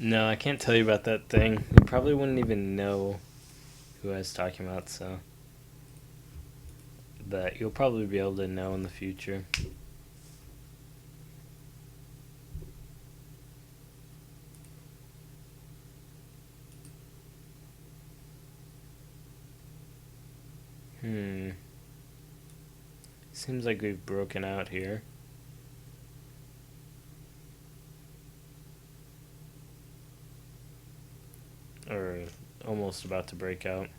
No, I can't tell you about that thing. You probably wouldn't even know who I was talking about, so. But you'll probably be able to know in the future. Hmm. Seems like we've broken out here. Or almost about to break out.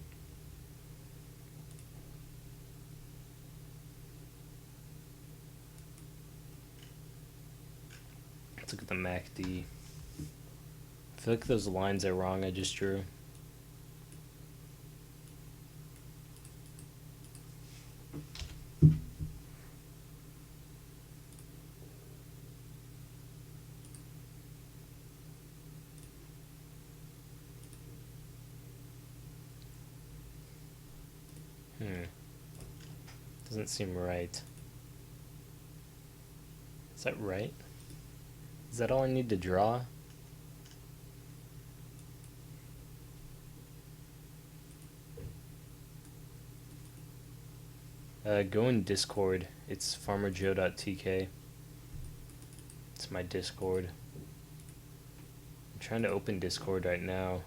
Let's look at the MACD. I feel like those lines are wrong I just drew. Doesn't seem right. Is that right? Is that all I need to draw? Go in Discord. It's farmerjoe.tk. It's my Discord. I'm trying to open Discord right now.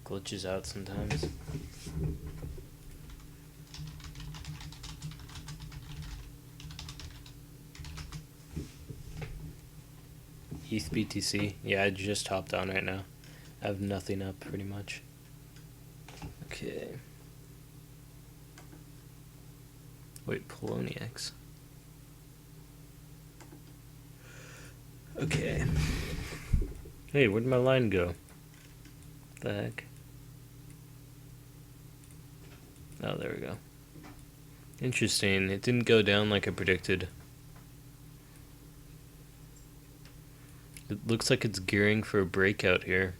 Glitches out sometimes. Eth BTC. Yeah, I just hopped on right now. I have nothing up pretty much. Okay. Wait, Poloniacs. Okay. Hey, where'd my line go? What the heck? Oh, there we go. Interesting. It didn't go down like I predicted. It looks like it's gearing for a breakout here.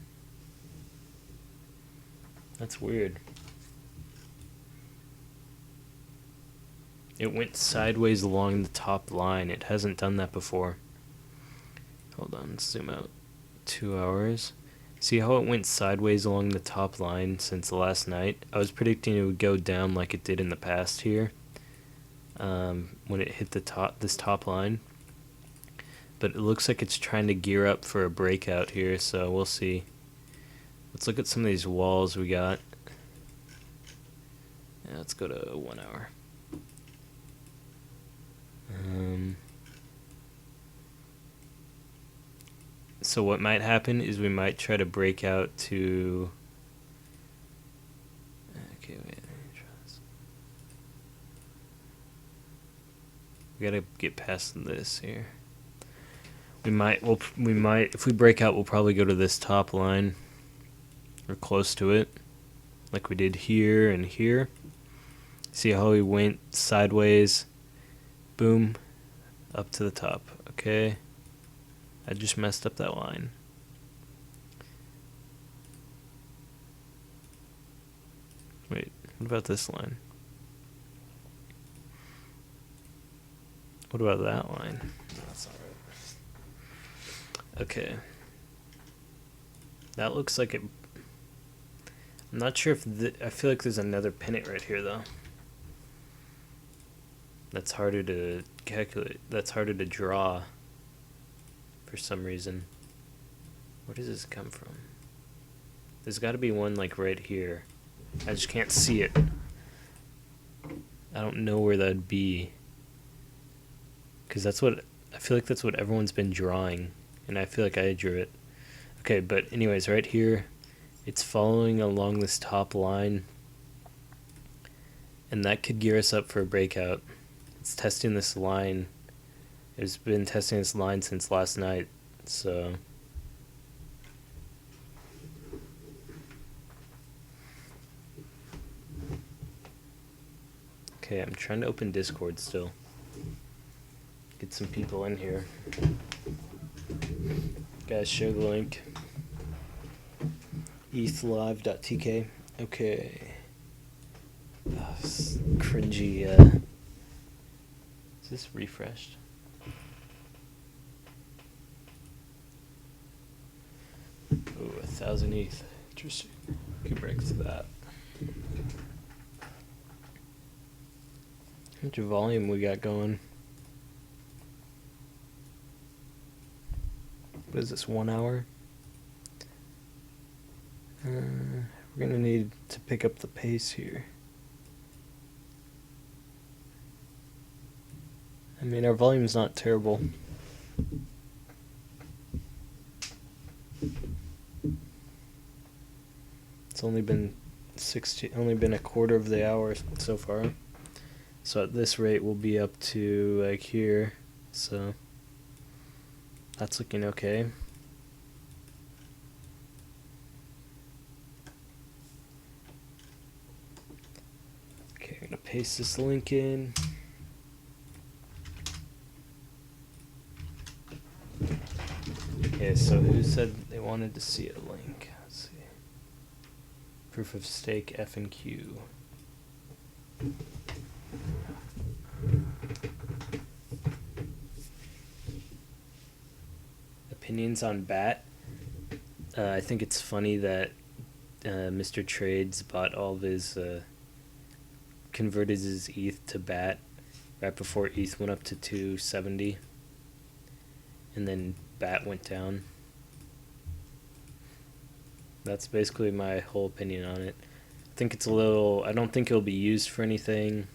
That's weird. It went sideways along the top line. It hasn't done that before. Hold on, zoom out. 2 hours. See how it went sideways along the top line since last night? I was predicting it would go down like it did in the past here. When it hit this top line. But it looks like it's trying to gear up for a breakout here, so we'll see. Let's look at some of these walls we got. Yeah, let's go to 1 hour. So what might happen is we might try to break out to... Okay, wait. We gotta get past this here. We might, if we break out, we'll probably go to this top line. Or close to it. Like we did here and here. See how we went sideways? Boom. Up to the top. Okay. I just messed up that line. Wait, what about this line? What about that line? That's not right. Okay. That looks like it... I'm not sure if... I feel like there's another pennant right here, though. That's harder to calculate. That's harder to draw. For some reason. Where does this come from? There's got to be one, like, right here. I just can't see it. I don't know where that'd be. Because that's what I feel like that's what everyone's been drawing, and I feel like I drew it. Okay, but anyways, right here, it's following along this top line, and that could gear us up for a breakout. It's testing this line. It's been testing this line since last night, so... Okay, I'm trying to open Discord still. Get some people in here. Guys, share the link. ethlive.tk. Okay. Cringy, Is this refreshed? Ooh, 1,000 ETH. Interesting. Could break through that. How much volume we got going? What is this, 1 hour? We're gonna need to pick up the pace here. I mean, our volume's not terrible. It's only been a quarter of the hour so far. So at this rate, we'll be up to like here. So that's looking okay. Okay, I'm gonna paste this link in. Okay, so who said they wanted to see a link? Let's see. Proof of stake F and Q. Opinions on BAT. I think it's funny that Mr. Trades bought all of his, converted his ETH to BAT right before ETH went up to 270, and then BAT went down. That's basically my whole opinion on it. I think it's a little... I don't think it'll be used for anything.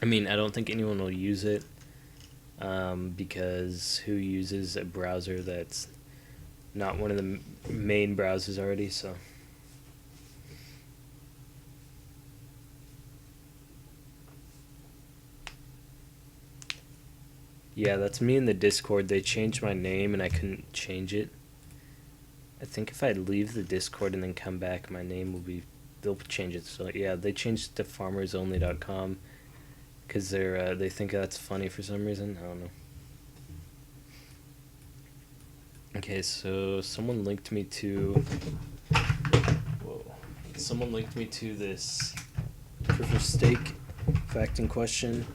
I mean, I don't think anyone will use it, because who uses a browser that's not one of the main browsers already, so... Yeah, that's me in the Discord. They changed my name and I couldn't change it. I think if I leave the Discord and then come back, my name will be... They'll change it. So yeah, they changed it to farmersonly.com because they think that's funny for some reason. I don't know. Okay, so someone linked me to... Whoa. Someone linked me to this proof of stake fact in question.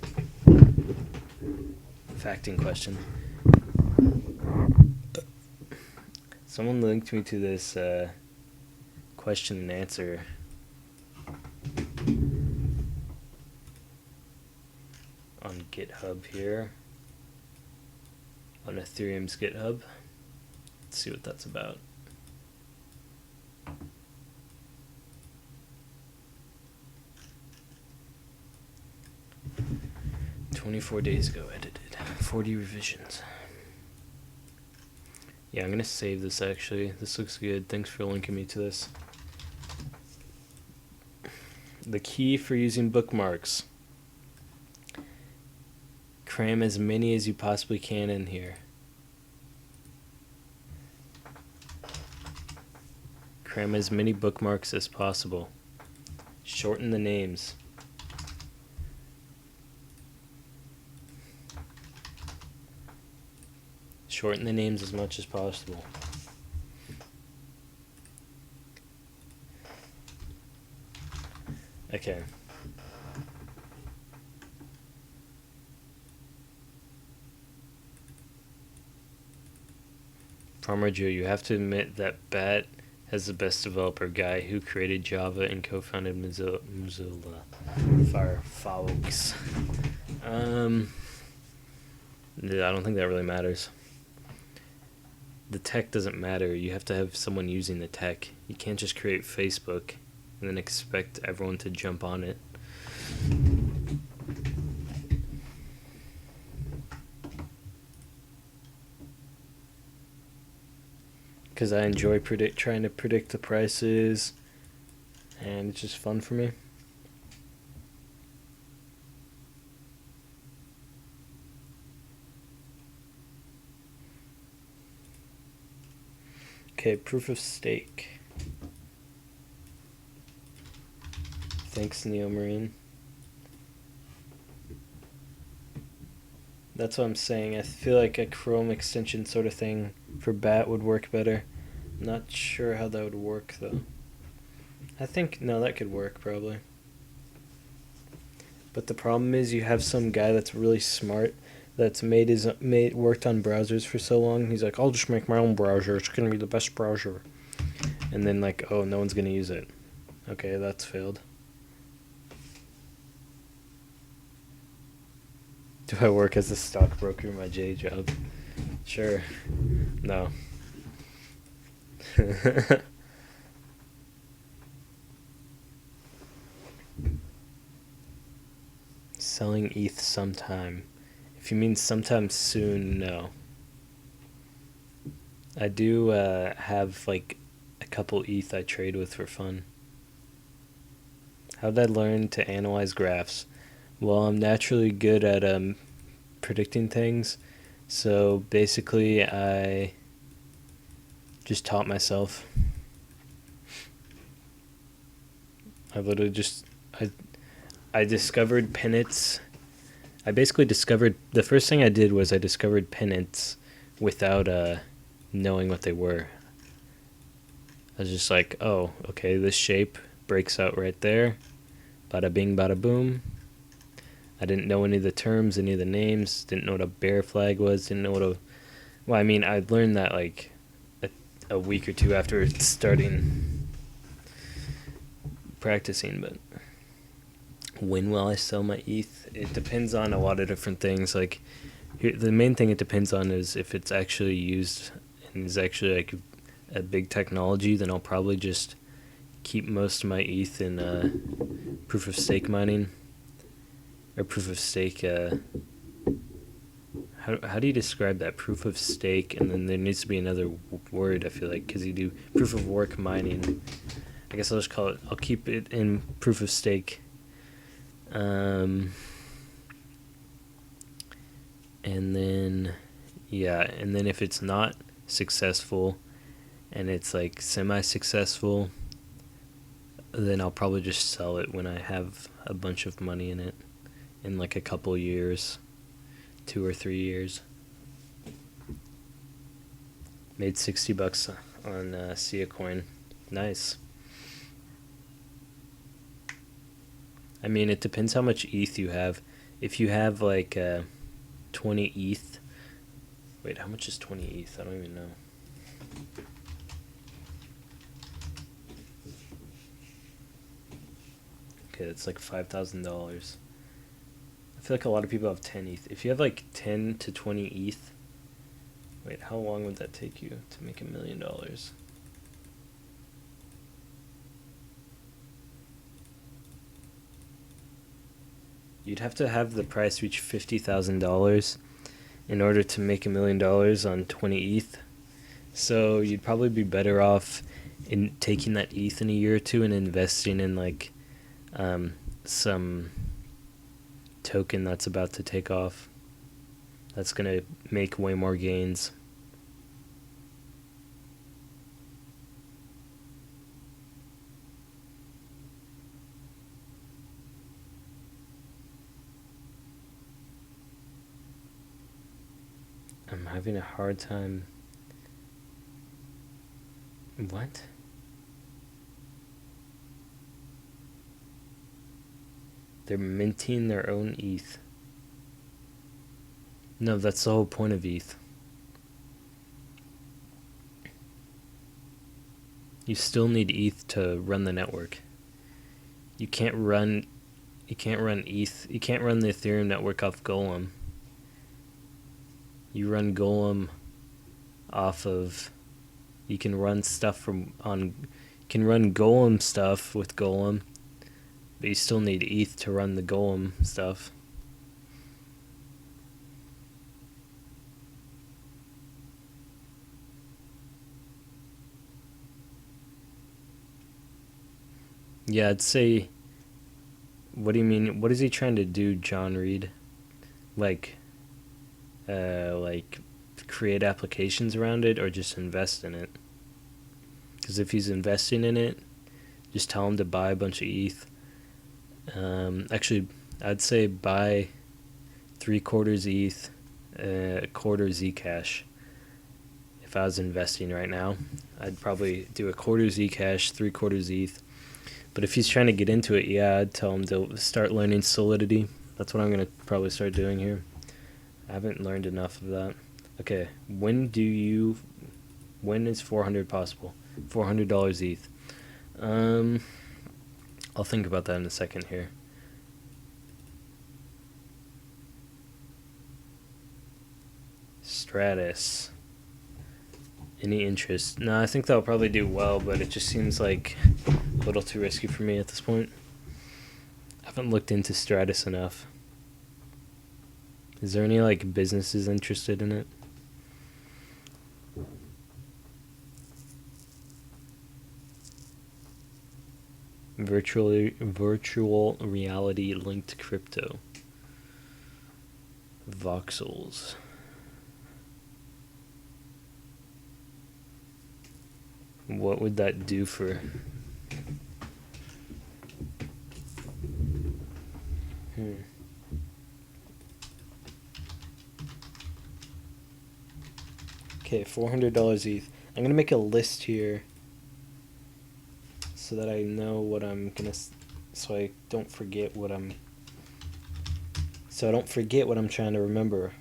Someone linked me to this question and answer on GitHub here, on Ethereum's GitHub. Let's see what that's about. "24 days ago edited, 40 revisions." Yeah, I'm gonna save this actually. This looks good. Thanks for linking me to this. The key for using bookmarks. Cram as many as you possibly can in here. Cram as many bookmarks as possible. Shorten the names. Shorten the names as much as possible. Okay. Farmer Joe, you have to admit that BAT has the best developer, guy who created Java and co-founded Mozilla Firefox. I don't think that really matters. The tech doesn't matter. You have to have someone using the tech. You can't just create Facebook and then expect everyone to jump on it. because I enjoy trying to predict the prices, and it's just fun for me. Okay, proof of stake. Thanks, Neo Marine. That's what I'm saying. I feel like a Chrome extension sort of thing for BAT would work better. I'm not sure how that would work though. I think no, that could work probably. But the problem is you have some guy that's really smart that's worked on browsers for so long. He's like, I'll just make my own browser. It's gonna be the best browser. And then like, oh, no one's gonna use it. Okay, that's failed. Do I work as a stockbroker in my J job? Sure. No. Selling ETH sometime. If you mean sometime soon, no. I do have like a couple ETH I trade with for fun. How did I learn to analyze graphs? Well, I'm naturally good at predicting things, so basically I just taught myself. I literally just I discovered pennants. I basically discovered the first thing I did was I discovered pennants without knowing what they were. I was just like, oh, okay, this shape breaks out right there. Bada bing, bada boom. I didn't know any of the terms, any of the names. Didn't know what a bear flag was. Didn't know what a... Well, I mean, I learned that like a week or two after starting practicing, but when will I sell my ETH? It depends on a lot of different things. Like, the main thing it depends on is if it's actually used and is actually like a big technology, then I'll probably just keep most of my ETH in proof of stake mining. Or proof of stake, how do you describe that? Proof of stake, and then there needs to be another word, I feel like, because you do proof of work mining. I guess I'll just call it, I'll keep it in proof of stake. And then, yeah, and then if it's not successful, and it's like semi-successful, then I'll probably just sell it when I have a bunch of money in it. In like a couple years, 2 or 3 years. Made $60 on Sia Coin. Nice. I mean, it depends how much ETH you have. If you have like 20 ETH. Wait, how much is 20 ETH? I don't even know. Okay, it's like $5,000. I feel like a lot of people have 10 ETH. If you have like 10 to 20 ETH, wait, how long would that take you to make $1 million? You'd have to have the price reach $50,000 in order to make $1 million on 20 ETH. So you'd probably be better off in taking that ETH in a year or two and investing in like some token that's about to take off. That's gonna make way more gains. I'm having a hard time. What? They're minting their own ETH. No, that's the whole point of ETH. You still need ETH to run the network. You can't run ETH. You can't run the Ethereum network off Golem. You run Golem off of... You can run stuff You can run Golem stuff with Golem, but you still need ETH to run the Golem stuff. Yeah, I'd say. What do you mean? What is he trying to do, John Reed? Like, like create applications around it or just invest in it? Because if he's investing in it, just tell him to buy a bunch of ETH. Actually, I'd say buy 3/4 ETH, a quarter Zcash. If I was investing right now, I'd probably do a quarter Zcash, 3/4 ETH. But if he's trying to get into it, yeah, I'd tell him to start learning Solidity. That's what I'm gonna probably start doing here. I haven't learned enough of that. Okay, when is 400 possible? $400 ETH. Um, I'll think about that in a second here. Stratus. Any interest? No, I think that'll probably do well, but it just seems like a little too risky for me at this point. I haven't looked into Stratus enough. Is there any like businesses interested in it? Virtual reality linked crypto. Voxels. What would that do for? Okay, $400 ETH. I'm gonna make a list here so that I know what I'm gonna, so I don't forget what I'm, so I don't forget what I'm trying to remember.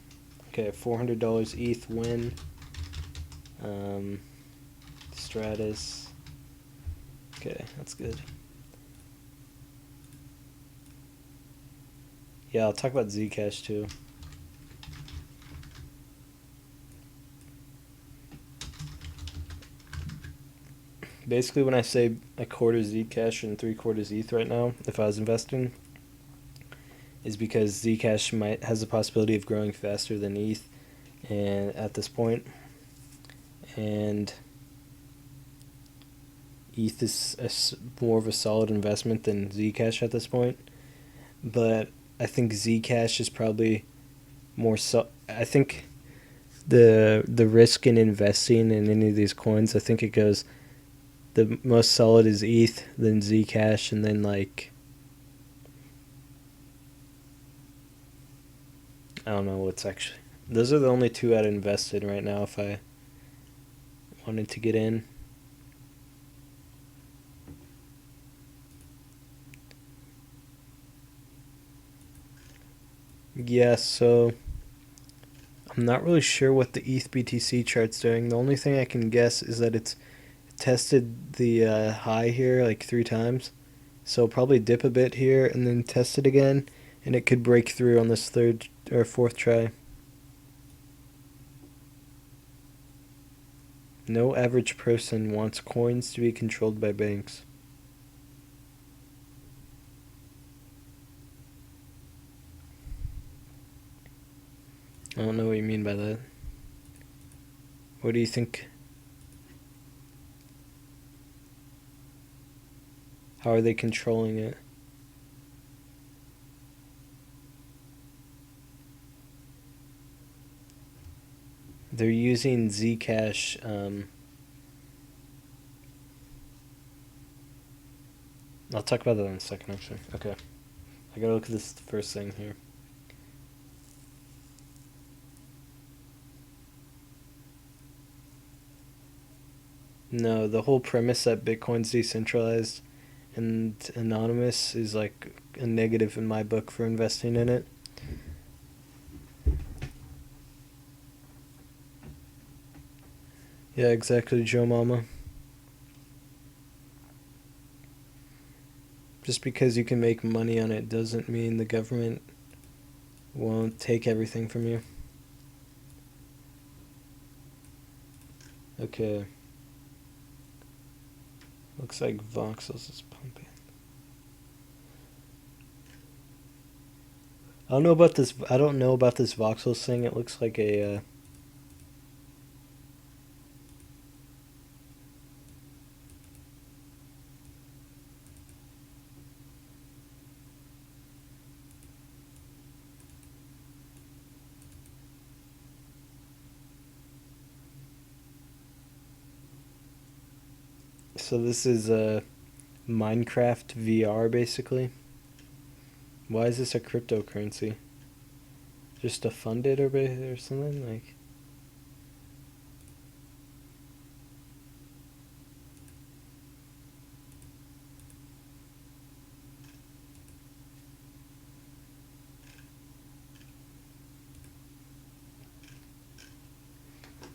Okay, $400 ETH win. Stratus. Okay, that's good. Yeah, I'll talk about Zcash too. Basically, when I say a quarter Zcash and 3/4 ETH right now, if I was investing, is because Zcash has the possibility of growing faster than ETH, and at this point, and ETH is more of a solid investment than Zcash at this point. But I think Zcash is probably more so. I think the risk in investing in any of these coins, I think it goes, the most solid is ETH, then Zcash, and then like, I don't know what's actually. Those are the only two I'd invest in right now if I wanted to get in. Yeah, so I'm not really sure what the ETH BTC chart's doing. The only thing I can guess is that it's tested the high here like 3 times. So probably dip a bit here and then test it again, and it could break through on this third or fourth try. No average person wants coins to be controlled by banks. I don't know what you mean by that. What do you think? How are they controlling it? They're using Zcash. I'll talk about that in a second, actually. Okay. I gotta look at this first thing here. No, the whole premise that Bitcoin's decentralized and anonymous is like a negative in my book for investing in it. Yeah, exactly, Joe Mama. Just because you can make money on it doesn't mean the government won't take everything from you. Okay. Looks like Voxels is pumping. I don't know about this. I don't know about this Voxels thing. It looks like a. So this is a Minecraft VR basically. Why is this a cryptocurrency? Just to fund it or something like?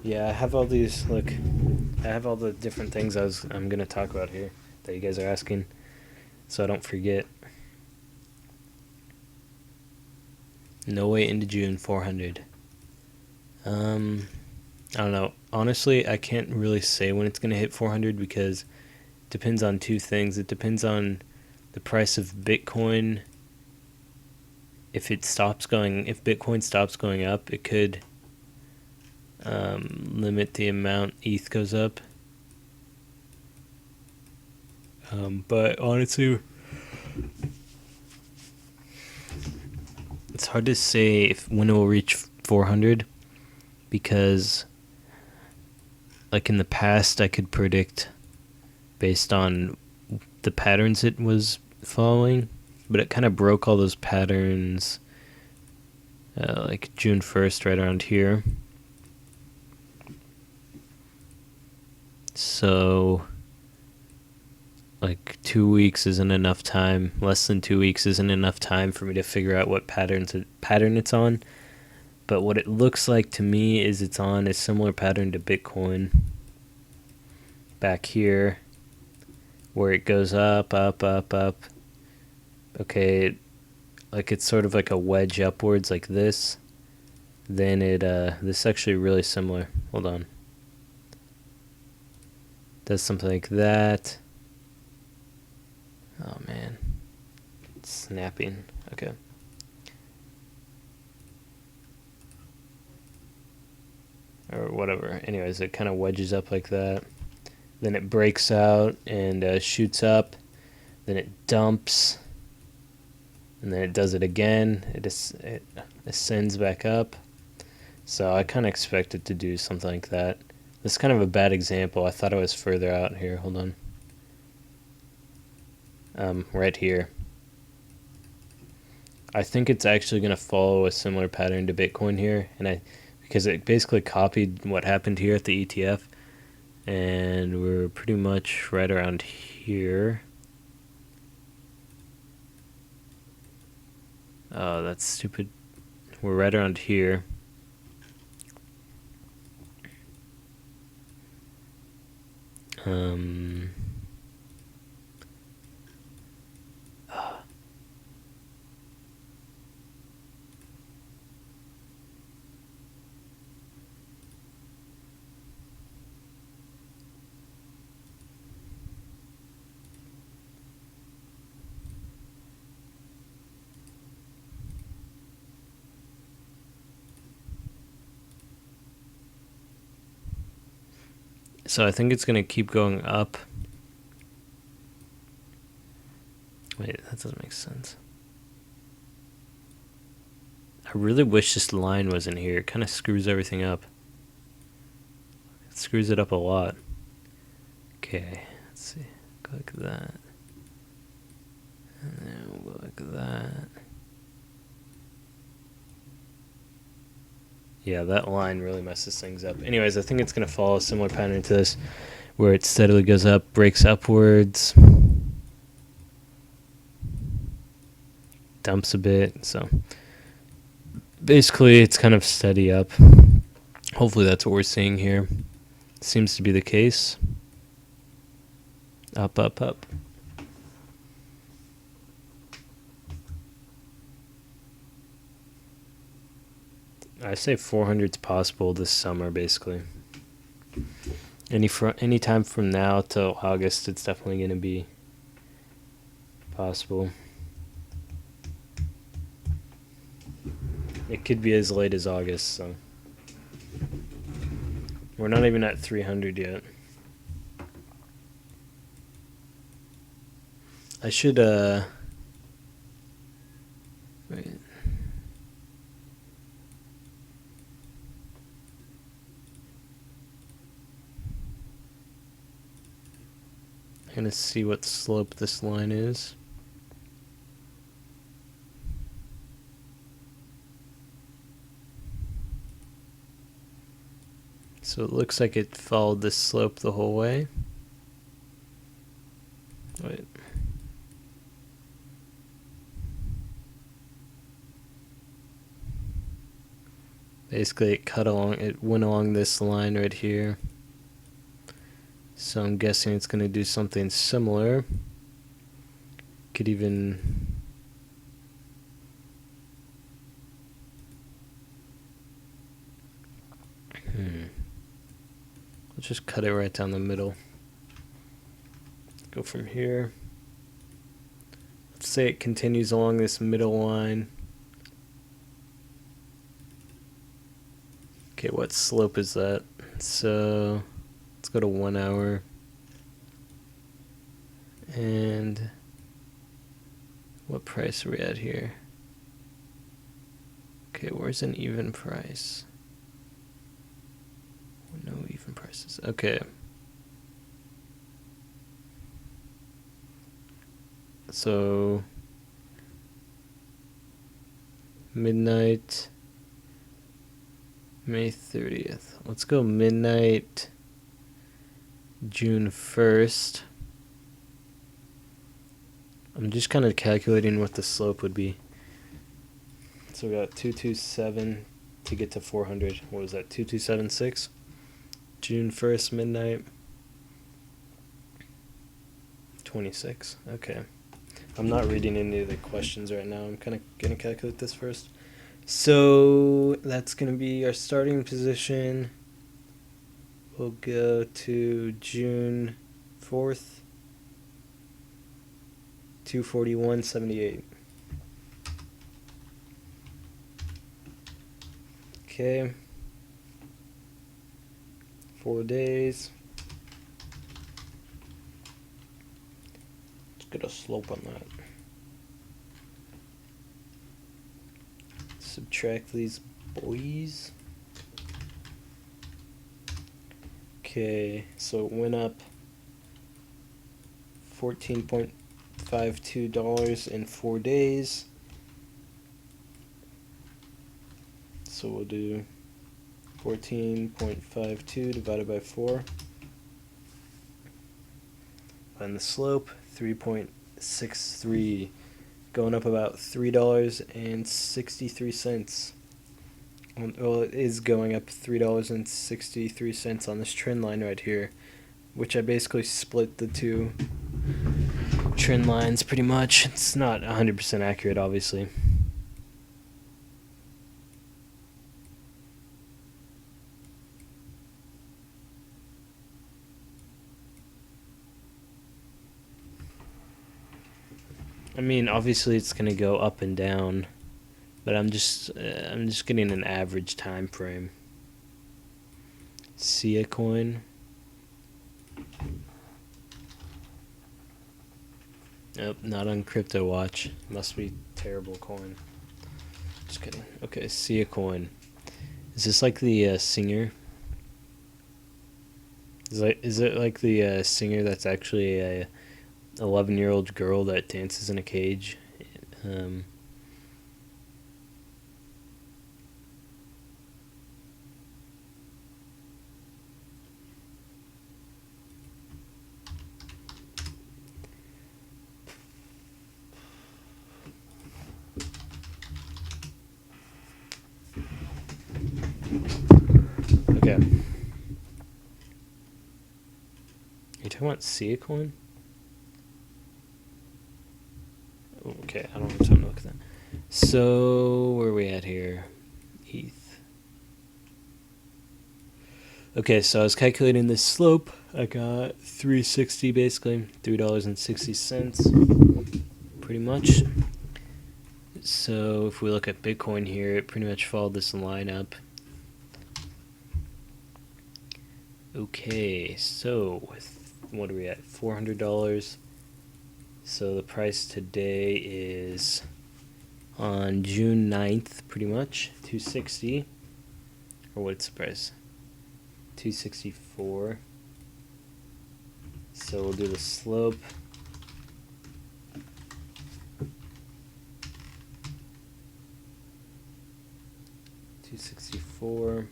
Yeah, I have all these. Look, I have all the different things I'm gonna talk about here that you guys are asking, so I don't forget. No way into June 400. I don't know. Honestly, I can't really say when it's gonna hit 400 because it depends on two things. It depends on the price of Bitcoin. If Bitcoin stops going up, it could limit the amount ETH goes up. But honestly, it's hard to say when it will reach 400 because, like in the past, I could predict based on the patterns it was following, but it kind of broke all those patterns like June 1st, right around here. So, like 2 weeks isn't enough time. Less than 2 weeks isn't enough time for me to figure out what pattern it's on. But what it looks like to me is it's on a similar pattern to Bitcoin. Back here, where it goes up, up, up, up. Okay, like it's sort of like a wedge upwards, like this. Then this is actually really similar. Hold on. Does something like that. Oh man, it's snapping. Okay. Or whatever. Anyways, it kind of wedges up like that. Then it breaks out and shoots up. Then it dumps. And then it does it again. It ascends back up. So I kind of expect it to do something like that. This is kind of a bad example. I thought it was further out here. Hold on. Right here. I think it's actually going to follow a similar pattern to Bitcoin here, because it basically copied what happened here at the ETF, and we're pretty much right around here. Oh, that's stupid. We're right around here. Um, so I think it's going to keep going up. Wait, that doesn't make sense. I really wish this line wasn't here. It kind of screws everything up. It screws it up a lot. Okay, let's see. Go like that. And then we'll go like that. Yeah, that line really messes things up. Anyways, I think it's going to follow a similar pattern to this, where it steadily goes up, breaks upwards, dumps a bit. So basically, it's kind of steady up. Hopefully that's what we're seeing here. Seems to be the case. Up, up, up. I say 400's possible this summer, basically. Any time from now till August, it's definitely going to be possible. It could be as late as August, so we're not even at 300 yet. I should wait. Gonna see what slope this line is. So it looks like it followed this slope the whole way. Wait. Basically it went along this line right here. So I'm guessing it's going to do something similar. Could even... Let's just cut it right down the middle. Go from here. Let's say it continues along this middle line. Okay, what slope is that? So let's go to 1 hour. And what price are we at here? Okay, where's an even price? No even prices. Okay. So midnight, May 30th. Let's go midnight, June 1st. I'm just kind of calculating what the slope would be. So we got 227 to get to 400. What was that? 2276? June 1st, midnight. 26. Okay. I'm not reading any of the questions right now. I'm kind of going to calculate this first. So that's going to be our starting position. We'll go to June 4th, 241.78. Okay. 4 days. Let's get a slope on that. Subtract these boys. Okay, so it went up $14.52 in 4 days. So we'll do 14.52 divided by 4. And the slope, 3.63. Going up about $3.63. Well, it is going up $3.63 on this trend line right here, which I basically split the two trend lines pretty much. It's not 100% accurate, obviously. I mean, obviously it's going to go up and down, but I'm just getting an average time frame. Sia coin. Nope, not on Crypto Watch. Must be terrible coin. Just kidding. Okay, Sia coin. Is this like the singer? Is it like the singer that's actually a 11-year-old girl that dances in a cage? Okay. Are you talking about Sia coin? Okay, I don't have time to look at that. So, where are we at here? Eth. Okay, so I was calculating this slope. I got 360 basically, $3.60, pretty much. So if we look at Bitcoin here, it pretty much followed this line up. Okay, so what are we at? $400. So the price today is on June 9th, pretty much, 260. Or what's the price? 264. So we'll do the slope. $264.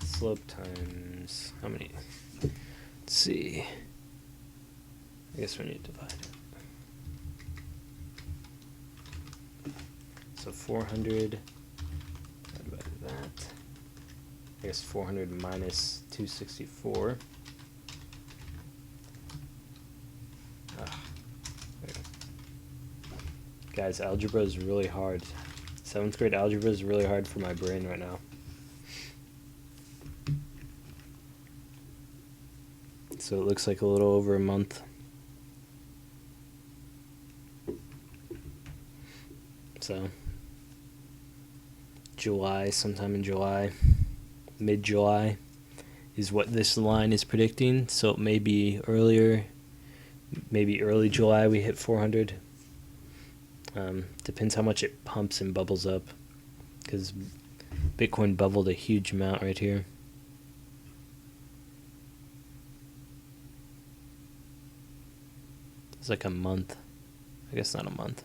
Slope times how many? Let's see. I guess we need to divide it. So 400 divided by that. I guess 400 minus 264. Guys, algebra is really hard. 7th grade algebra is really hard for my brain right now. So it looks like a little over a month. So July, sometime in July, mid-July is what this line is predicting. So it may be earlier, maybe early July we hit 400. Depends how much it pumps and bubbles up, because Bitcoin bubbled a huge amount right here. It's like a month. I guess not a month,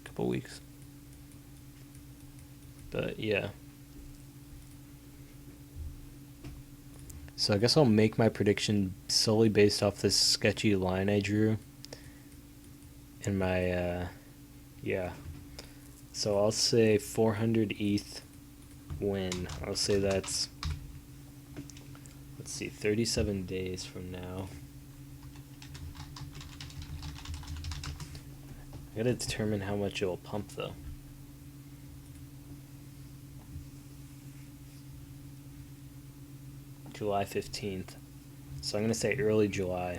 a couple weeks. But yeah. So I guess I'll make my prediction solely based off this sketchy line I drew. And my, yeah. So I'll say 400 ETH when. I'll say that's, let's see, 37 days from now. I gotta determine how much it will pump though. July 15th. So I'm gonna say early July,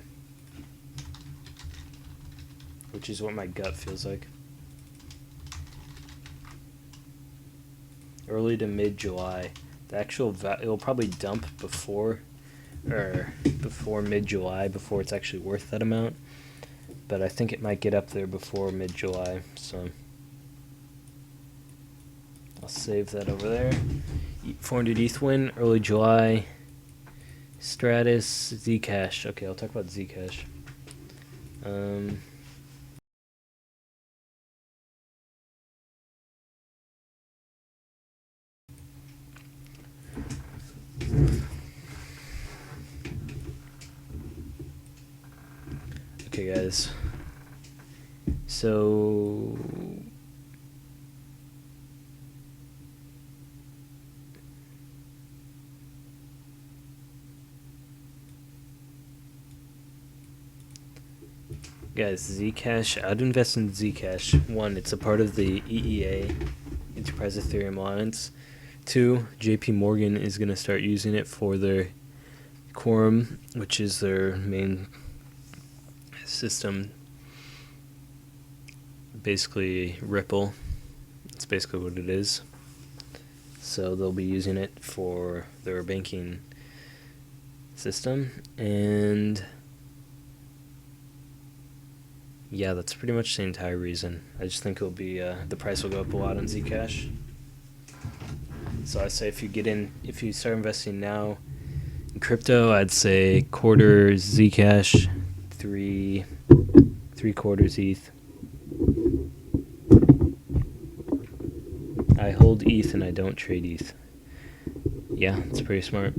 which is what my gut feels like. Early to mid-July. The actual it'll probably dump before mid-July, before it's actually worth that amount. But I think it might get up there before mid-July, so I'll save that over there. 400 ETH win, early July. Stratus, Zcash. Okay, I'll talk about Zcash. Okay, guys. So guys, Zcash, I'd invest in Zcash. 1, it's a part of the EEA, Enterprise Ethereum Alliance. 2, JP Morgan is going to start using it for their Quorum, which is their main system. Basically Ripple. It's basically what it is. So they'll be using it for their banking system. And yeah, that's pretty much the entire reason. I just think it'll be the price will go up a lot on Zcash. So I say if you start investing now in crypto, I'd say quarter Zcash, three quarters ETH. I hold ETH and I don't trade ETH. Yeah, it's pretty smart.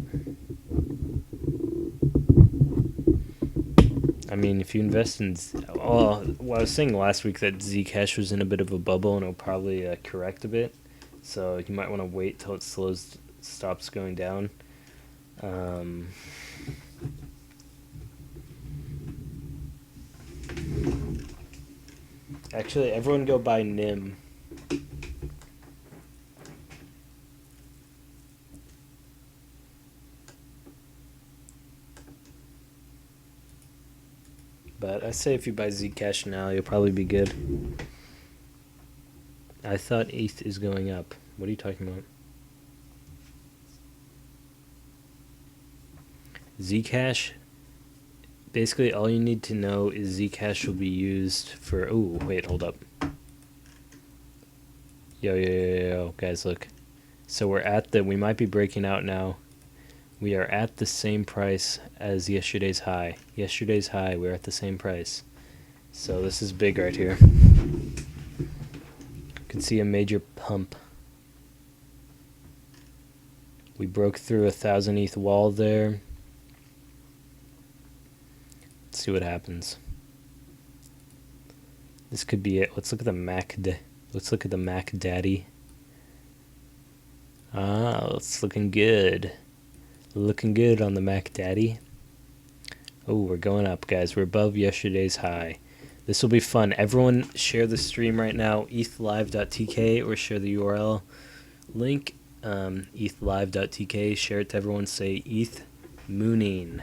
I mean, if you invest in... well, I was saying last week that Zcash was in a bit of a bubble and it'll probably correct a bit. So you might want to wait till it stops going down. Actually, everyone go buy NIM. But I say if you buy Zcash now, you'll probably be good. I thought ETH is going up. What are you talking about? Zcash, basically all you need to know is Zcash will be used for... oh, wait, hold up. Yo, guys, look. So we might be breaking out now. We are at the same price as yesterday's high. Yesterday's high, we're at the same price. So this is big right here. You can see a major pump. We broke through 1,000 ETH wall there. Let's see what happens. This could be it. Let's look at the Mac Daddy. Ah, it's looking good. Looking good on the Mac Daddy. Oh, we're going up, guys. We're above yesterday's high. This will be fun. Everyone share the stream right now, ethlive.tk, or share the URL link, ethlive.tk. Share it to everyone. Say ETH Mooning.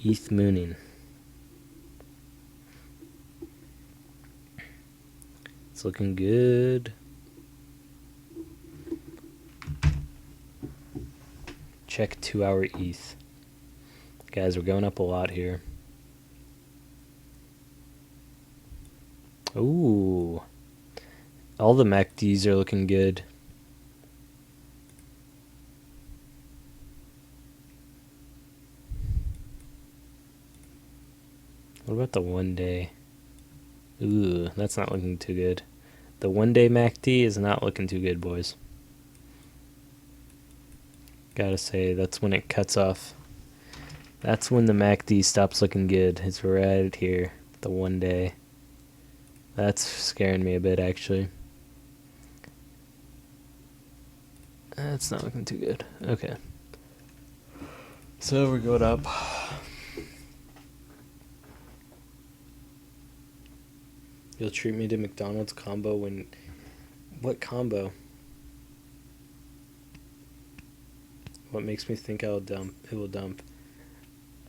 ETH Mooning. It's looking good. Check 2-hour ETH. Guys, we're going up a lot here. Ooh. All the MACDs are looking good. What about the 1 day? Ooh, that's not looking too good. The 1 day MACD is not looking too good, boys. Gotta say, that's when it cuts off. That's when the MACD stops looking good. It's right here, the 1 day. That's scaring me a bit, actually. That's not looking too good. Okay. So we're going up. You'll treat me to McDonald's combo when... What combo? What makes me think it will dump? I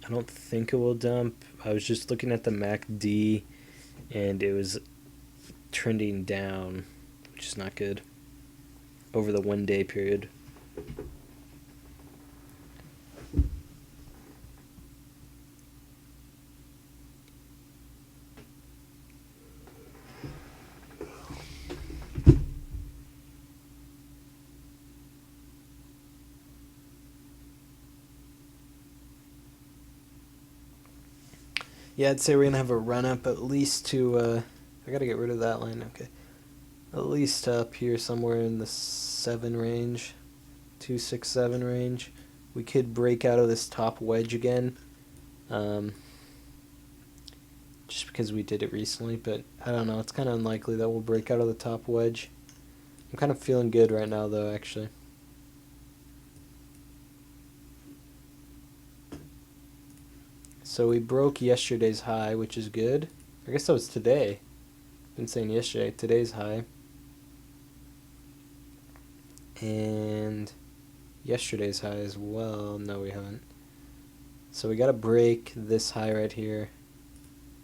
don't think it will dump. I was just looking at the MACD and it was trending down, which is not good, over the 1 day period. Yeah, I'd say we're going to have a run up at least to, I got to get rid of that line, okay. At least up here somewhere in the 7 range, 267 range. We could break out of this top wedge again, just because we did it recently, but I don't know, it's kind of unlikely that we'll break out of the top wedge. I'm kind of feeling good right now, though, actually. So we broke yesterday's high, which is good. I guess that was today. Been saying yesterday. Today's high. And yesterday's high as well. No, we haven't. So we gotta break this high right here.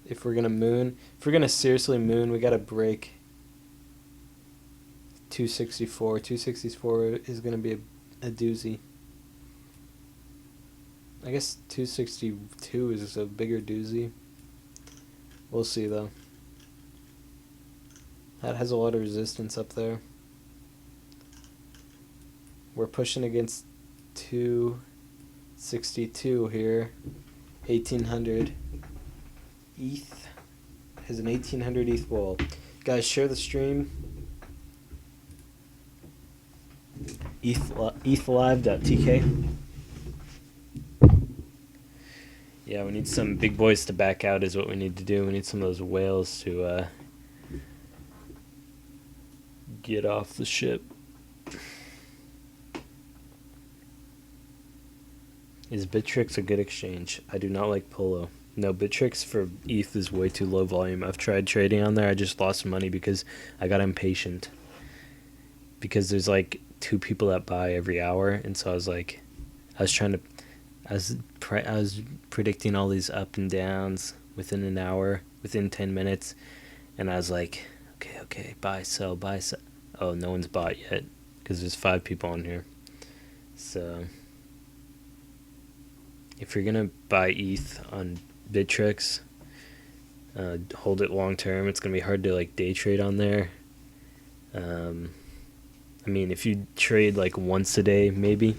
If we're gonna seriously moon, we gotta break 264. 264 is gonna be a doozy. I guess 262 is a bigger doozy. We'll see, though. That has a lot of resistance up there. We're pushing against 262 here. 1800 ETH. Has an 1800 ETH wall. Guys, share the stream. ethlive.tk. Yeah, we need some big boys to back out is what we need to do. We need some of those whales to get off the ship. Is Bittrex a good exchange? I do not like Polo. No, Bittrex for ETH is way too low volume. I've tried trading on there. I just lost money because I got impatient. Because there's like 2 people that buy every hour, and so I was predicting all these up and downs within an hour, within 10 minutes, and I was like, okay, buy, sell. Oh, no one's bought yet because there's 5 people on here. So if you're gonna buy ETH on Bittrex, hold it long term. It's gonna be hard to like day trade on there. I mean, if you trade like once a day, maybe,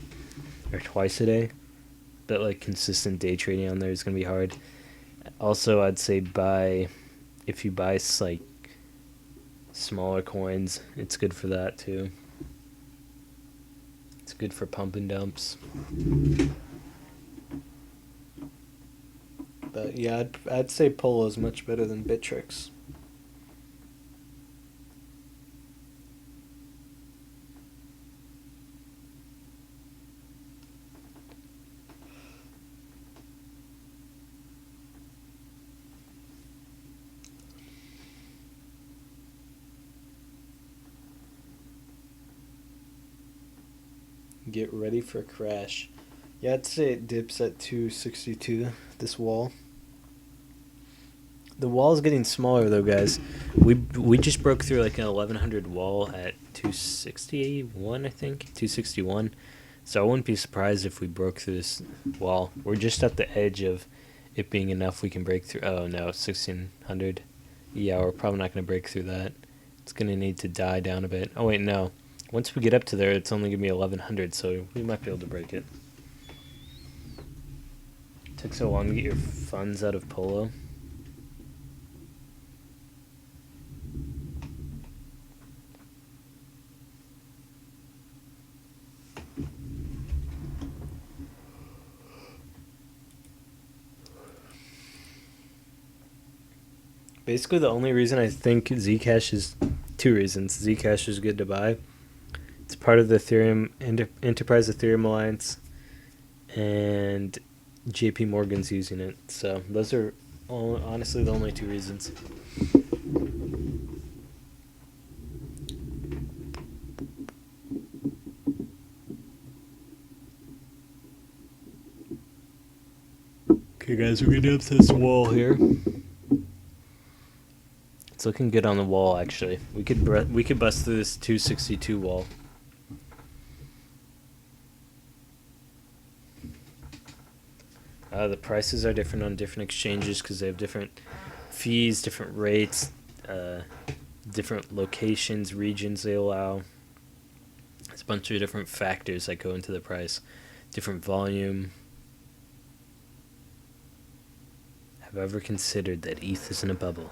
or twice a day, but like consistent day trading on there is gonna be hard. Also, I'd say if you buy like smaller coins, it's good for that too. It's good for pump and dumps. But yeah, I'd say Polo is much better than Bittrex. Get ready for a crash. Yeah, I'd say it dips at 262, this wall. The wall is getting smaller though, guys. We just broke through like an 1100 wall at 261, I think. 261. So I wouldn't be surprised if we broke through this wall. We're just at the edge of it being enough we can break through. Oh no, 1600. Yeah, we're probably not going to break through that. It's going to need to die down a bit. Oh wait, no. Once we get up to there, it's only going to be 1100, so we might be able to break it. It took so long to get your funds out of Polo. Basically, the only reason I think Zcash is two reasons. Zcash is good to buy. It's part of the Ethereum Enterprise Ethereum Alliance, and JP Morgan's using it. So those are honestly the only two reasons. Okay, guys, we're gonna up this wall here. It's looking good on the wall, actually. We could bust through this 262 wall. The prices are different on different exchanges because they have different fees, different rates, different locations, regions they allow. There's a bunch of different factors that go into the price. Different volume. Have I ever considered that ETH is in a bubble?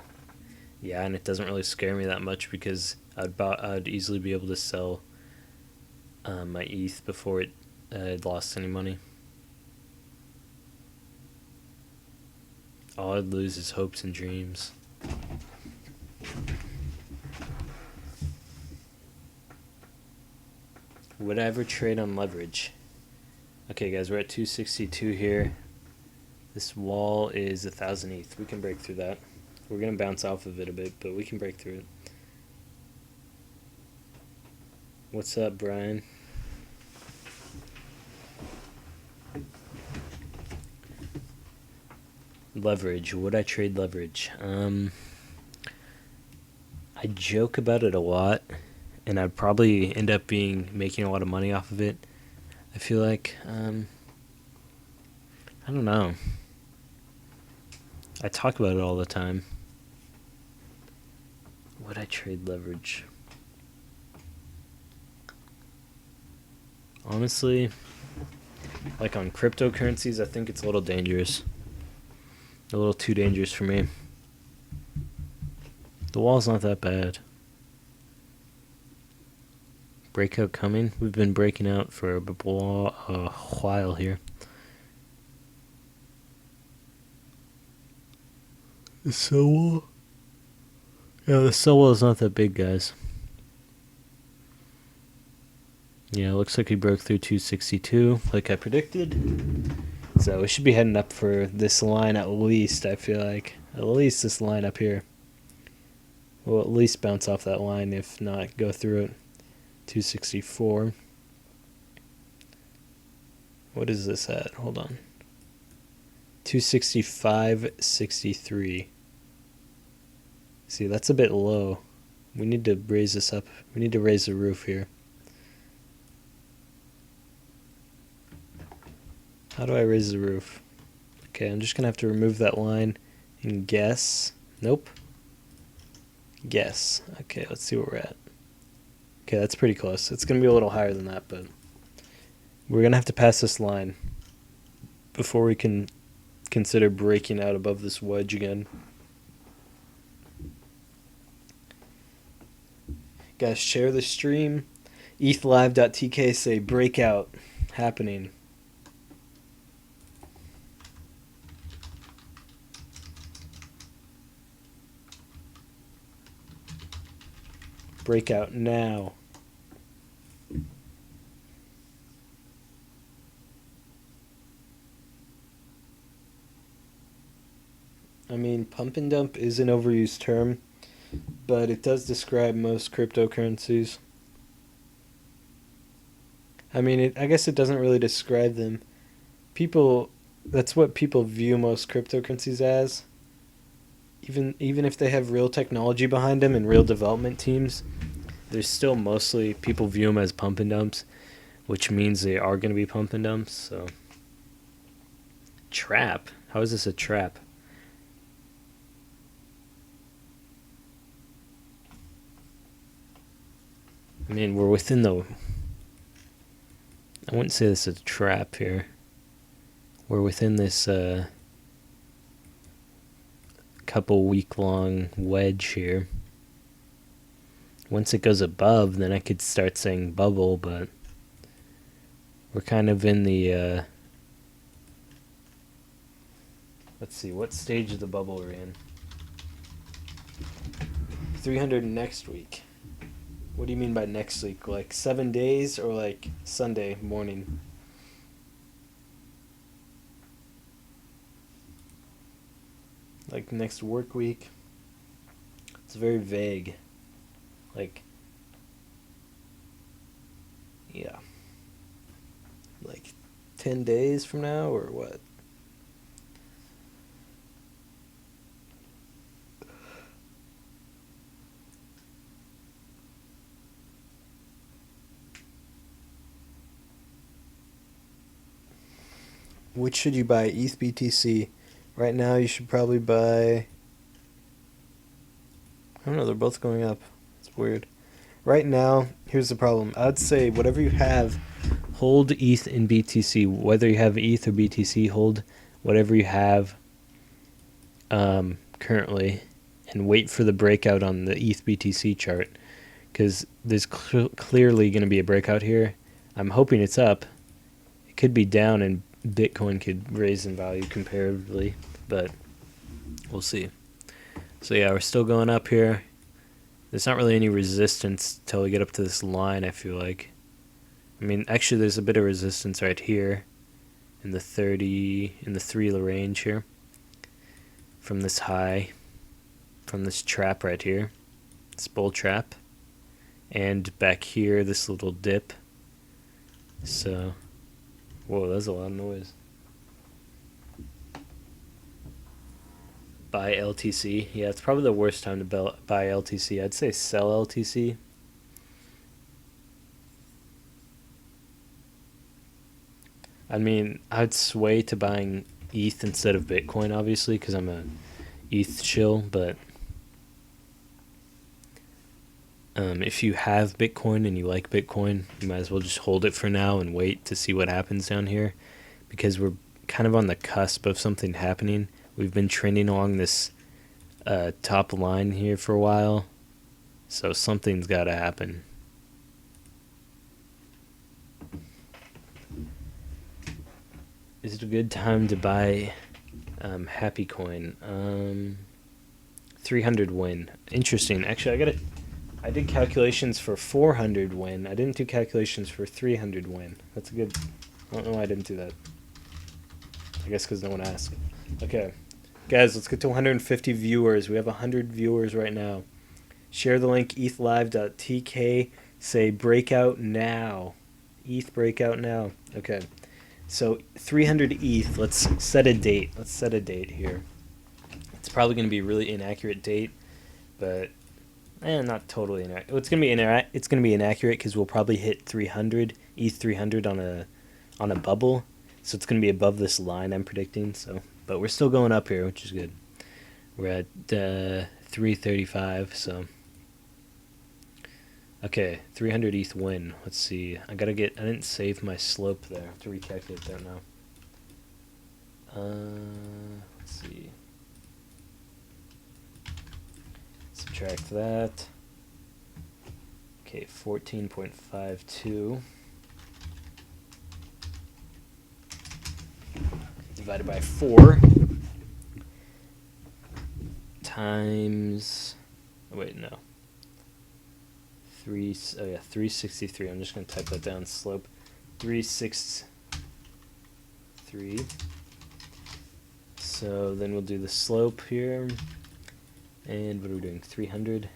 Yeah, and it doesn't really scare me that much because I'd easily be able to sell my ETH before it lost any money. All I'd lose is hopes and dreams. Would I ever trade on leverage? Okay, guys, we're at 262 here. This wall is 1,000 ETH. We can break through that. We're going to bounce off of it a bit, but we can break through it. What's up, Brian? Leverage. Would I trade leverage? I joke about it a lot, and I'd probably end up making a lot of money off of it. I feel like, I don't know. I talk about it all the time. Would I trade leverage? Honestly, like on cryptocurrencies, I think it's a little dangerous. A little too dangerous for me. The wall's not that bad. Breakout coming? We've been breaking out for a while here. The sell wall? Yeah, the sell wall is not that big, guys. Yeah, looks like we broke through 262, like I predicted. So we should be heading up for this line at least, I feel like. At least this line up here. We'll at least bounce off that line, if not go through it. 264. What is this at? Hold on. 265.63. See, that's a bit low. We need to raise this up. We need to raise the roof here. How do I raise the roof? Okay, I'm just going to have to remove that line and guess. Nope. Guess. Okay, let's see where we're at. Okay, that's pretty close. It's going to be a little higher than that, but we're going to have to pass this line before we can consider breaking out above this wedge again. Guys, share the stream. ethlive.tk say breakout happening. Breakout now. I mean, pump and dump is an overused term, but it does describe most cryptocurrencies. I mean, I guess it doesn't really describe them. That's what people view most cryptocurrencies as. Even if they have real technology behind them and real development teams, there's still mostly people view them as pump and dumps, which means they are going to be pump and dumps. So, trap? How is this a trap? I mean, we're within the... I wouldn't say this is a trap here. We're within this couple week-long wedge here. Once it goes above, then I could start saying bubble, but we're kind of in the... let's see, what stage of the bubble we're in? 300 next week. What do you mean by next week? Like 7 days or like Sunday morning? Like next work week? It's very vague. Like, yeah. Like 10 days from now or what? Which should you buy? ETH BTC. Right now you should probably buy... I don't know, they're both going up. It's weird. Right now, here's the problem. I'd say whatever you have, hold ETH and BTC. Whether you have ETH or BTC, hold whatever you have currently and wait for the breakout on the ETH BTC chart. Because there's clearly going to be a breakout here. I'm hoping it's up. It could be down and Bitcoin could raise in value comparatively, but we'll see. So yeah, we're still going up here. There's not really any resistance till we get up to this line, I feel like. I mean, actually there's a bit of resistance right here in the 3 range here. From this high, from this trap right here, this bull trap, and back here, this little dip. So... whoa, that's a lot of noise. Buy LTC. Yeah, it's probably the worst time to buy LTC. I'd say sell LTC. I mean, I'd sway to buying ETH instead of Bitcoin, obviously, because I'm a ETH shill, but if you have Bitcoin and you like Bitcoin, you might as well just hold it for now and wait to see what happens down here, because we're kind of on the cusp of something happening. We've been trending along this top line here for a while, so something's got to happen. Is it a good time to buy Happy Coin? 300 win. Interesting. Actually, I did calculations for 400 win. I didn't do calculations for 300 win. That's a good... I don't know why I didn't do that. I guess because no one asked. Okay. Guys, let's get to 150 viewers. We have 100 viewers right now. Share the link, ethlive.tk. Say breakout now. ETH breakout now. Okay. So 300 ETH. Let's set a date. Let's set a date here. It's probably going to be a really inaccurate date, but... not totally inaccurate. It's gonna be inaccurate because we'll probably hit 300 ETH 300 on a bubble, so it's gonna be above this line I'm predicting. So, but we're still going up here, which is good. We're at 335. So, Okay, 300 ETH win. Let's see. I didn't save my slope there. I have to recalculate that now. Let's see. Subtract that. Okay, 14.52 divided by 4 times, oh wait, no. 363. I'm just going to type that down. Slope 363. So then we'll do the slope here. And what are we doing? 300.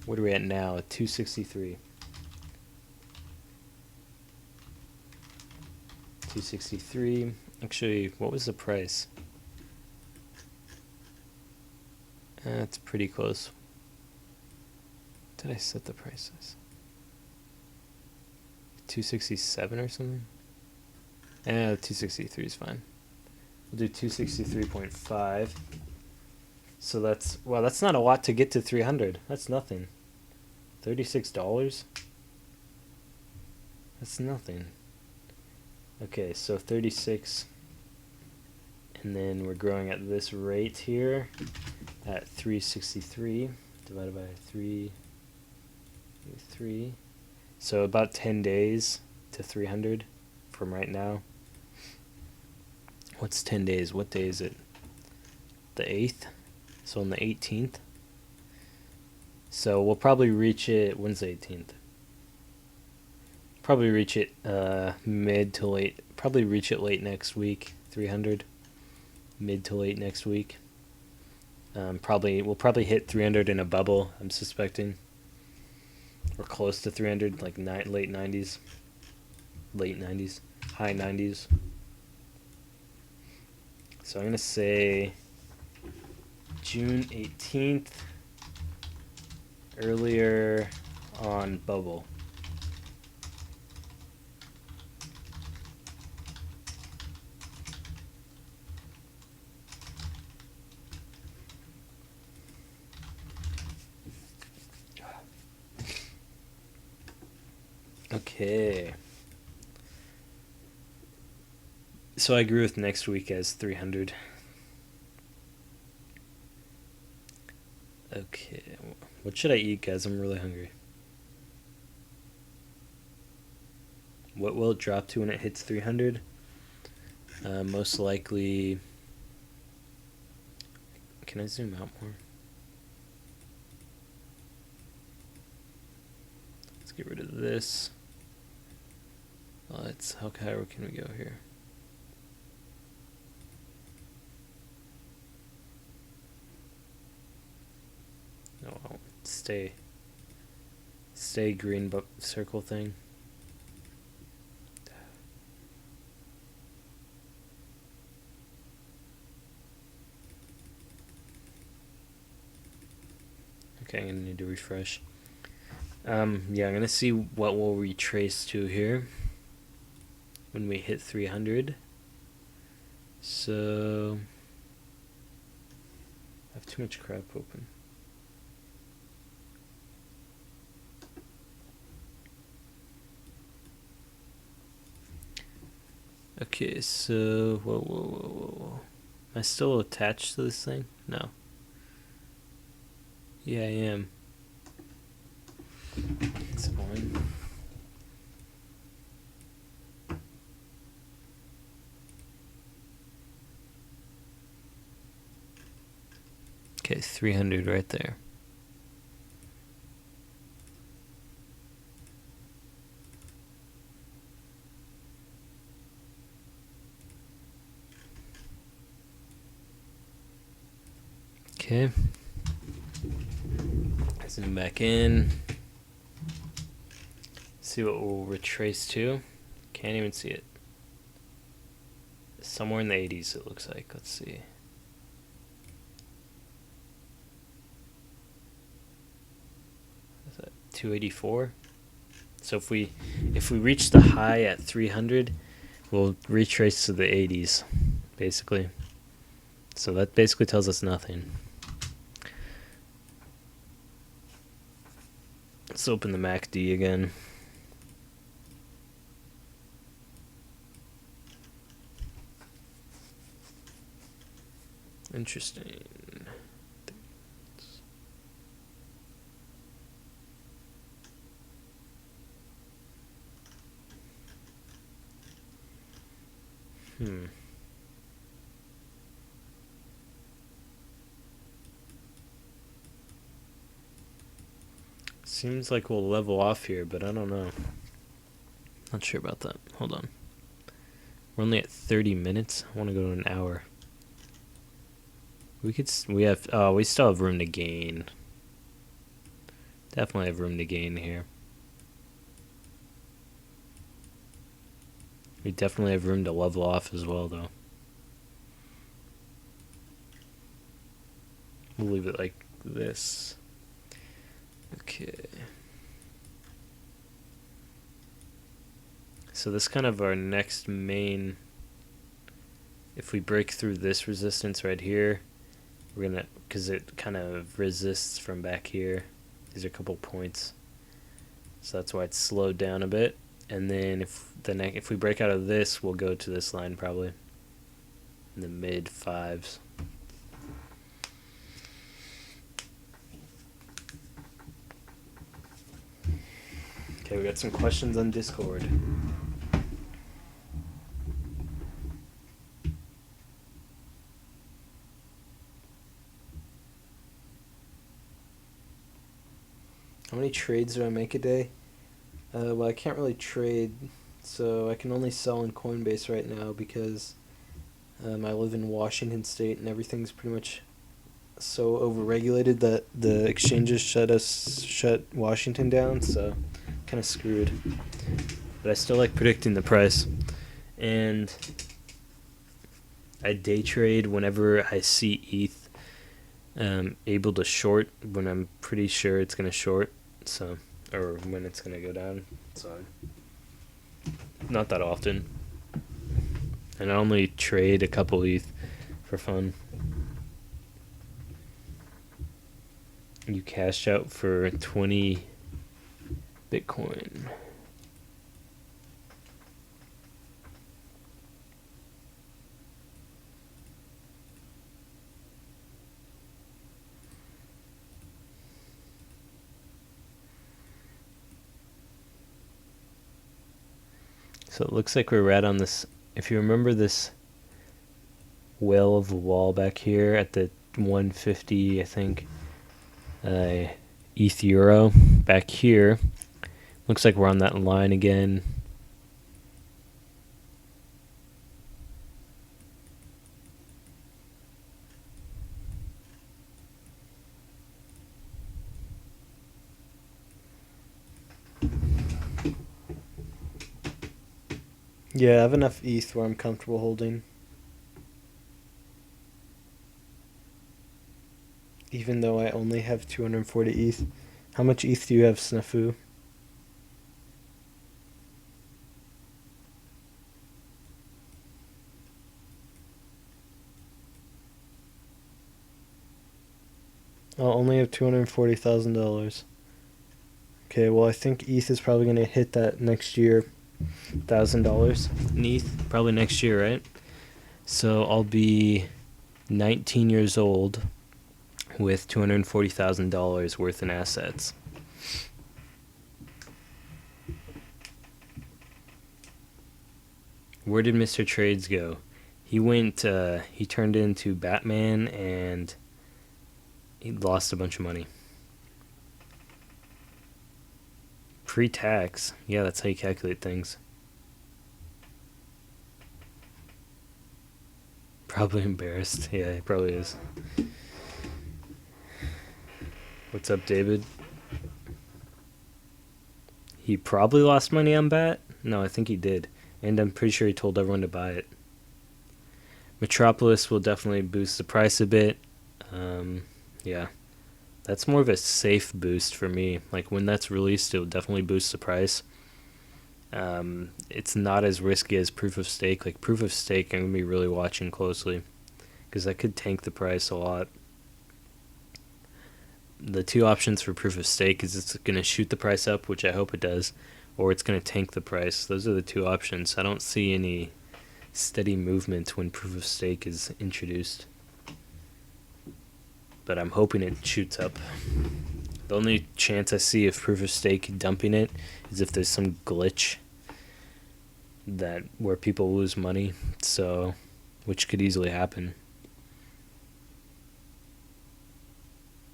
What are we at now? 263. 263. Actually, what was the price? That's pretty close. Did I set the prices? 267 or something? 263 is fine. We'll do 263.5. So that's not a lot to get to 300. That's nothing. $36? That's nothing. Okay, so 36. And then we're growing at this rate here at 363 divided by 3. So about 10 days to 300 from right now. What's 10 days? What day is it? The 8th? So on the 18th. So we'll probably reach it, when's the 18th? Probably reach it mid to late, probably reach it late next week, 300. Mid to late next week. We'll probably hit 300 in a bubble, I'm suspecting. Or close to 300, like late 90s. Late 90s. High 90s. So I'm going to say June 18th. Earlier on bubble. Okay. So I agree with next week as 300. Okay. What should I eat, guys? I'm really hungry. What will it drop to when it hits 300? Most likely... Can I zoom out more? Let's get rid of this. How high can we go here? No, I'll stay green circle thing. Okay, I'm gonna need to refresh. Yeah, I'm gonna see what we'll retrace to here when we hit 300. So I have too much crap open. Okay, so whoa. Am I still attached to this thing? No. Yeah, I am. It's fine. Okay, 300 right there. Okay. Zoom back in. See what we'll retrace to. Can't even see it. Somewhere in the 80s it looks like. Let's see. Is that 284? So if we reach the high at 300, we'll retrace to the 80s, basically. So that basically tells us nothing. Let's open the MACD again. Interesting. Seems like we'll level off here, but I don't know. Not sure about that. Hold on. We're only at 30 minutes. I want to go to an hour. We still have room to gain. Definitely have room to gain here. We definitely have room to level off as well, though. We'll leave it like this. Okay. So this is kind of our next main. If we break through this resistance right here, we're gonna, because it kind of resists from back here. These are a couple points. So that's why it's slowed down a bit. And then if we break out of this, we'll go to this line probably in the mid 5s. Okay, we got some questions on Discord. How many trades do I make a day? Well, I can't really trade, so I can only sell in Coinbase right now because I live in Washington State and everything's pretty much so overregulated that the exchanges shut Washington down, so kind of screwed. But I still like predicting the price, and I day trade whenever I see ETH able to short when I'm pretty sure it's gonna short, so, or when it's gonna go down. So not that often, and I only trade a couple ETH for fun. You cashed out for 20 Bitcoin. So it looks like we're right on this. If you remember this whale of a wall back here at the 150, I think, ETH Euro back here. Looks like we're on that line again. Yeah, I have enough ETH where I'm comfortable holding. Even though I only have 240 ETH. How much ETH do you have, Snafu? I'll only have $240,000. Okay, well I think ETH is probably going to hit that next year. $1,000 in ETH, probably next year, right? So I'll be 19 years old with $240,000 worth in assets. Where did Mr. Trades go? He went, he turned into Batman and he lost a bunch of money. Pre-tax. Yeah, that's how you calculate things. Probably embarrassed. Yeah, he probably is. What's up, David? He probably lost money on Bat? No, I think he did. And I'm pretty sure he told everyone to buy it. Metropolis will definitely boost the price a bit. Yeah. That's more of a safe boost for me. Like, when that's released, it will definitely boost the price. It's not as risky as Proof of Stake. Like, Proof of Stake, I'm going to be really watching closely, because that could tank the price a lot. the two options for proof of stake is it's going to shoot the price up, which I hope it does, or it's going to tank the price. Those are the two options. I don't see any steady movement when proof of stake is introduced, but I'm hoping it shoots up. The only chance I see of proof of stake dumping it is if there's some glitch that where people lose money, so which could easily happen.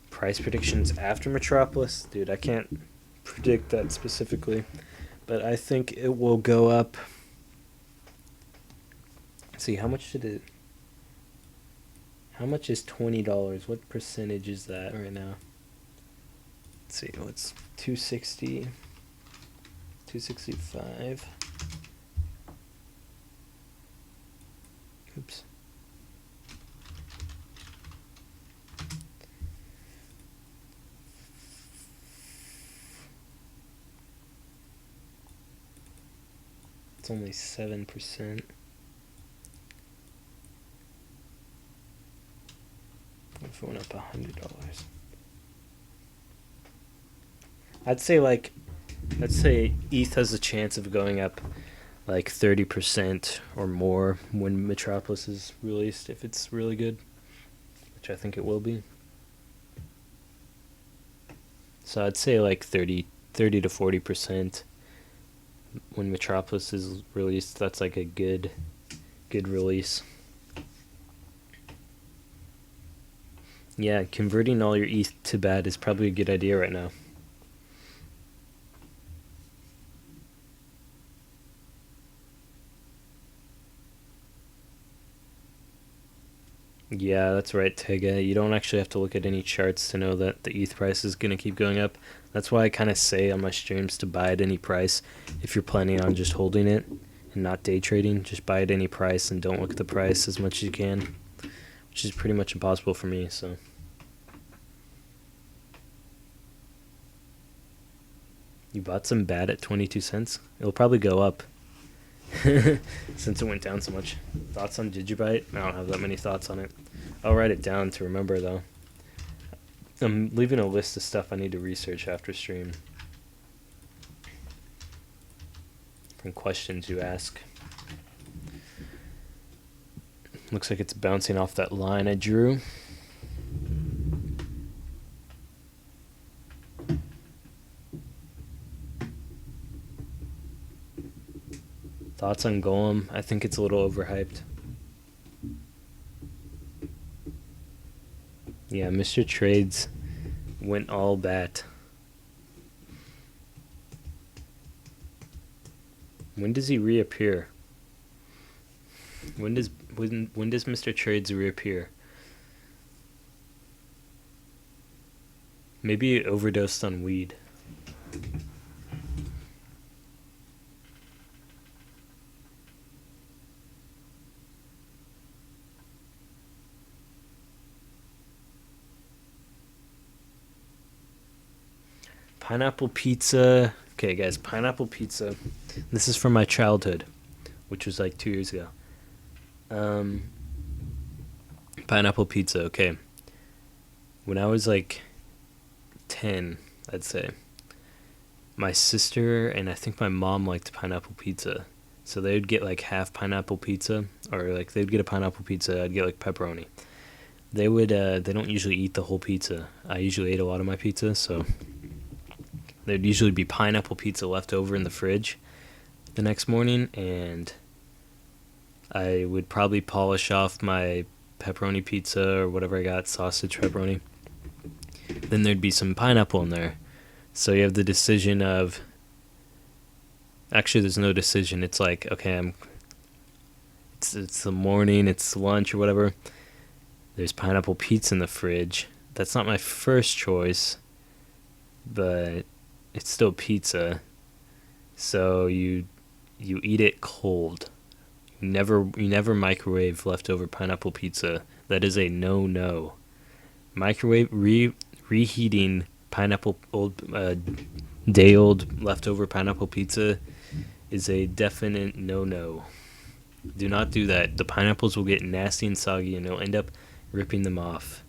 Price predictions after Metropolis, dude, I can't predict that specifically, but I think it will go up. Let's see, how much is $20? What percentage is that right now? Let's see, what's 260, 265. Oops. It's only 7%. What if it went up $100? I'd say ETH has a chance of going up like 30% or more when Metropolis is released, if it's really good, which I think it will be. So I'd say like 30 to 40% when Metropolis is released. That's like a good release. Yeah, converting all your ETH to BAT is probably a good idea right now. Yeah, that's right, Tega. You don't actually have to look at any charts to know that the ETH price is going to keep going up. That's why I kind of say on my streams to buy at any price. If you're planning on just holding it and not day trading, just buy at any price and don't look at the price as much as you can, which is pretty much impossible for me, so. You bought some BAT at 22 cents? It'll probably go up. Since it went down so much. Thoughts on Digibyte? I don't have that many thoughts on it. I'll write it down to remember, though. I'm leaving a list of stuff I need to research after stream. From questions you ask. Looks like it's bouncing off that line I drew. Thoughts on Golem? I think it's a little overhyped. Yeah, Mr. Trades went all BAT. When does he reappear? When does Mr. Trades reappear? Maybe he overdosed on weed. Pineapple pizza. Okay, guys, pineapple pizza. This is from my childhood, which was like 2 years ago. Pineapple pizza, okay. When I was like 10, I'd say, my sister and I think my mom liked pineapple pizza. So they would get like half pineapple pizza, or like they'd get a pineapple pizza, I'd get like pepperoni. They don't usually eat the whole pizza. I usually ate a lot of my pizza, so there'd usually be pineapple pizza left over in the fridge the next morning, and I would probably polish off my pepperoni pizza or whatever I got, sausage pepperoni. Then there'd be some pineapple in there. So you have the decision of... Actually, there's no decision. It's like, okay, it's the morning, it's lunch or whatever. There's pineapple pizza in the fridge. That's not my first choice, but it's still pizza. So you eat it cold. You never microwave leftover pineapple pizza. That is a no. Microwave reheating pineapple day old leftover pineapple pizza is a definite no. Do not do that. The pineapples will get nasty and soggy and you'll end up ripping them off.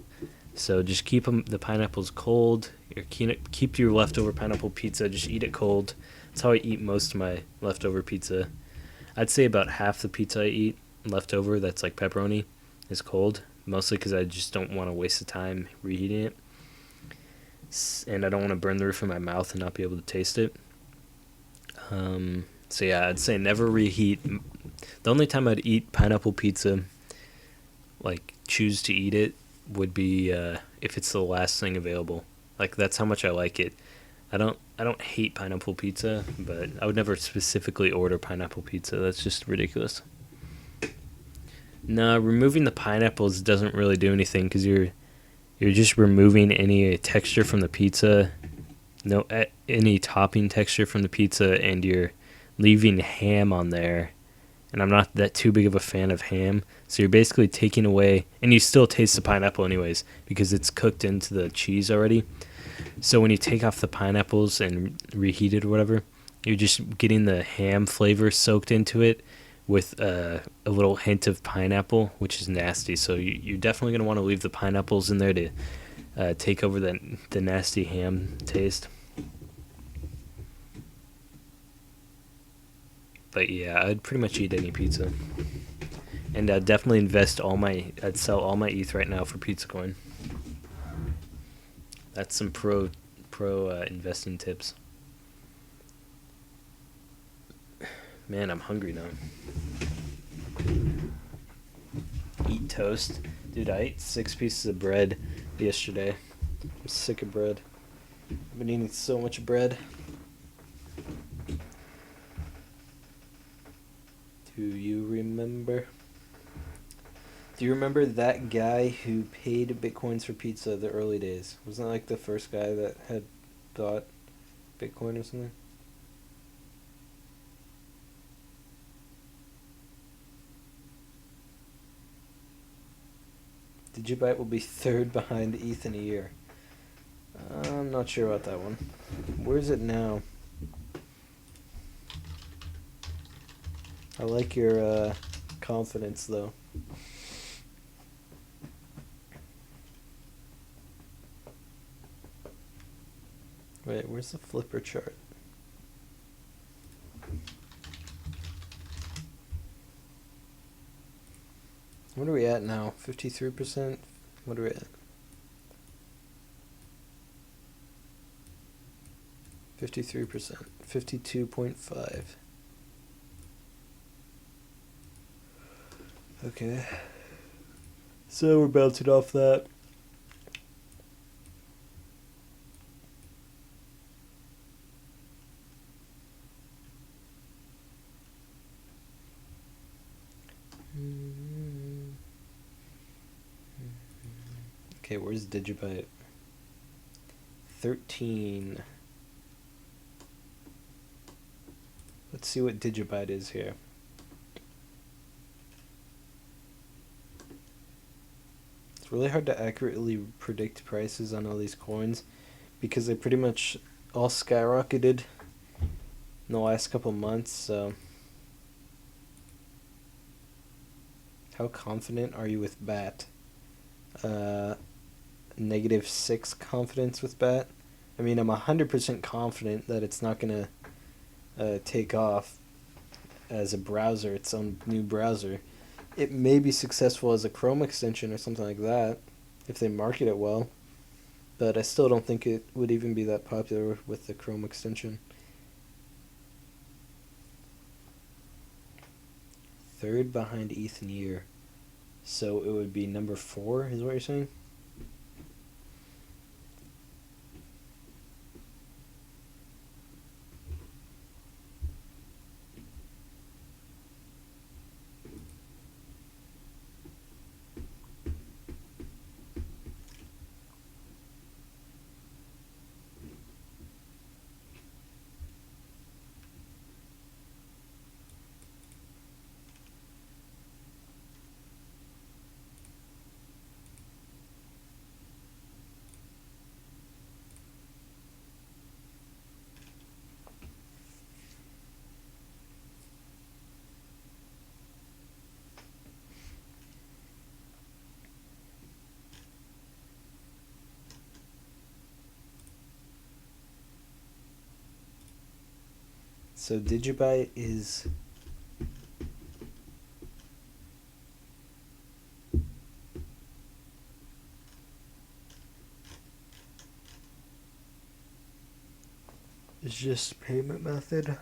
So just keep the pineapples cold. Keep your leftover pineapple pizza. Just eat it cold. That's how I eat most of my leftover pizza. I'd say about half the pizza I eat leftover that's like pepperoni is cold. Mostly because I just don't want to waste the time reheating it. And I don't want to burn the roof of my mouth and not be able to taste it. So yeah, I'd say never reheat. The only time I'd eat pineapple pizza, like choose to eat it, would be if it's the last thing available. Like that's how much I like it. I don't hate pineapple pizza, but I would never specifically order pineapple pizza. That's just ridiculous. No, removing the pineapples doesn't really do anything because you're just removing any texture from the pizza, no any topping texture from the pizza, and you're leaving ham on there. And I'm not that too big of a fan of ham, so you're basically taking away, and you still taste the pineapple anyways because it's cooked into the cheese already. So when you take off the pineapples and reheat it or whatever, you're just getting the ham flavor soaked into it with a little hint of pineapple, which is nasty. So you're definitely going to want to leave the pineapples in there to take over the nasty ham taste. But yeah, I'd pretty much eat any pizza. And I'd definitely I'd sell all my ETH right now for pizza coin. That's some pro investing tips. Man, I'm hungry now. Eat toast. Dude, I ate 6 pieces of bread yesterday. I'm sick of bread. I've been eating so much bread. Do you remember that guy who paid bitcoins for pizza the early days? Wasn't that like the first guy that had bought Bitcoin or something? Digibyte will be third behind ETH in a year. I'm not sure about that one. Where is it now? I like your confidence, though. Wait, where's the flipper chart? What are we at now? 53%? What are we at? 53%. 52.5. Okay. So we're bouncing off that. Okay, where's Digibyte? 13. Let's see what Digibyte is here. It's really hard to accurately predict prices on all these coins because they pretty much all skyrocketed in the last couple months, so how confident are you with BAT? -6 confidence with BAT. I mean, I'm 100% confident that it's not going to take off as a browser, its own new browser. It may be successful as a Chrome extension or something like that, if they market it well. But I still don't think it would even be that popular with the Chrome extension. Third behind ETH in a year. So it would be number 4, is what you're saying? So Digibyte is just payment method.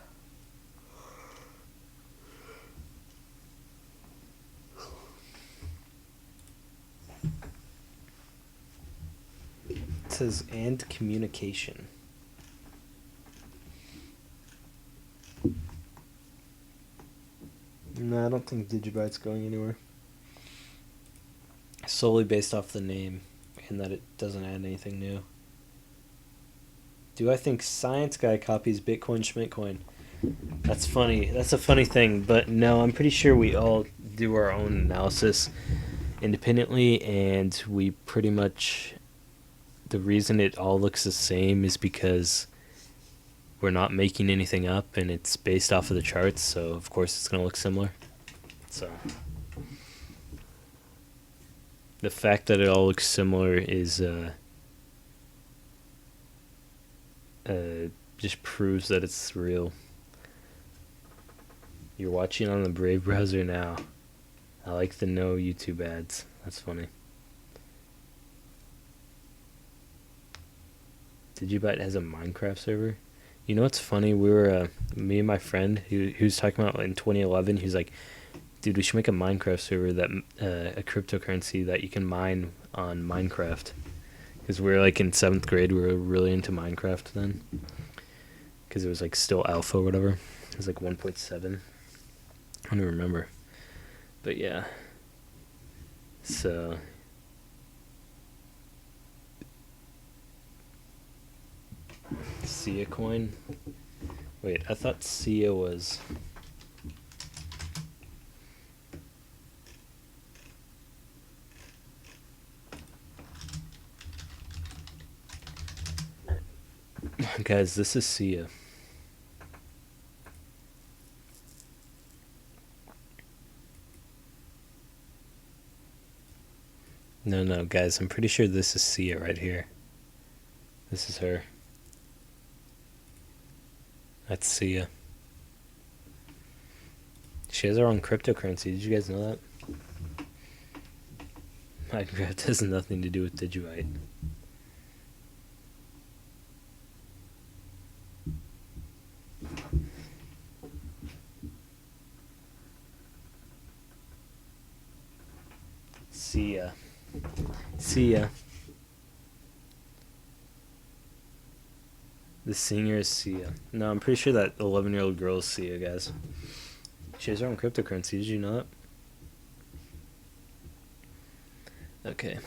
It says and communication. No, I don't think Digibyte's going anywhere. Solely based off the name and that it doesn't add anything new. Do I think Science Guy copies Bitcoin Schmitcoin? That's funny. That's a funny thing, but no, I'm pretty sure we all do our own analysis independently, and we pretty much. The reason it all looks the same is because we're not making anything up, and it's based off of the charts, so of course it's going to look similar. So the fact that it all looks similar is just proves that it's real. You're watching on the Brave browser now. I like the no YouTube ads. That's funny. Digibyte has a Minecraft server. You know what's funny? We were me and my friend who was talking about in 2011. He was like, "Dude, we should make a Minecraft server that a cryptocurrency that you can mine on Minecraft." Because we were like in 7th grade. We were really into Minecraft then. Because it was like still alpha or whatever. It was like 1.7. I don't remember. But yeah. So. Sia coin? Wait, I thought Sia was. Guys, this is Sia. No, guys, I'm pretty sure this is Sia right here. This is her. That's Sia. She has her own cryptocurrency. Did you guys know that? Minecraft has nothing to do with Digibyte. Sia. Sia. The singer is Sia. No, I'm pretty sure that 11-year-old girl is Sia, guys. She has her own cryptocurrency. Did you know that? Okay.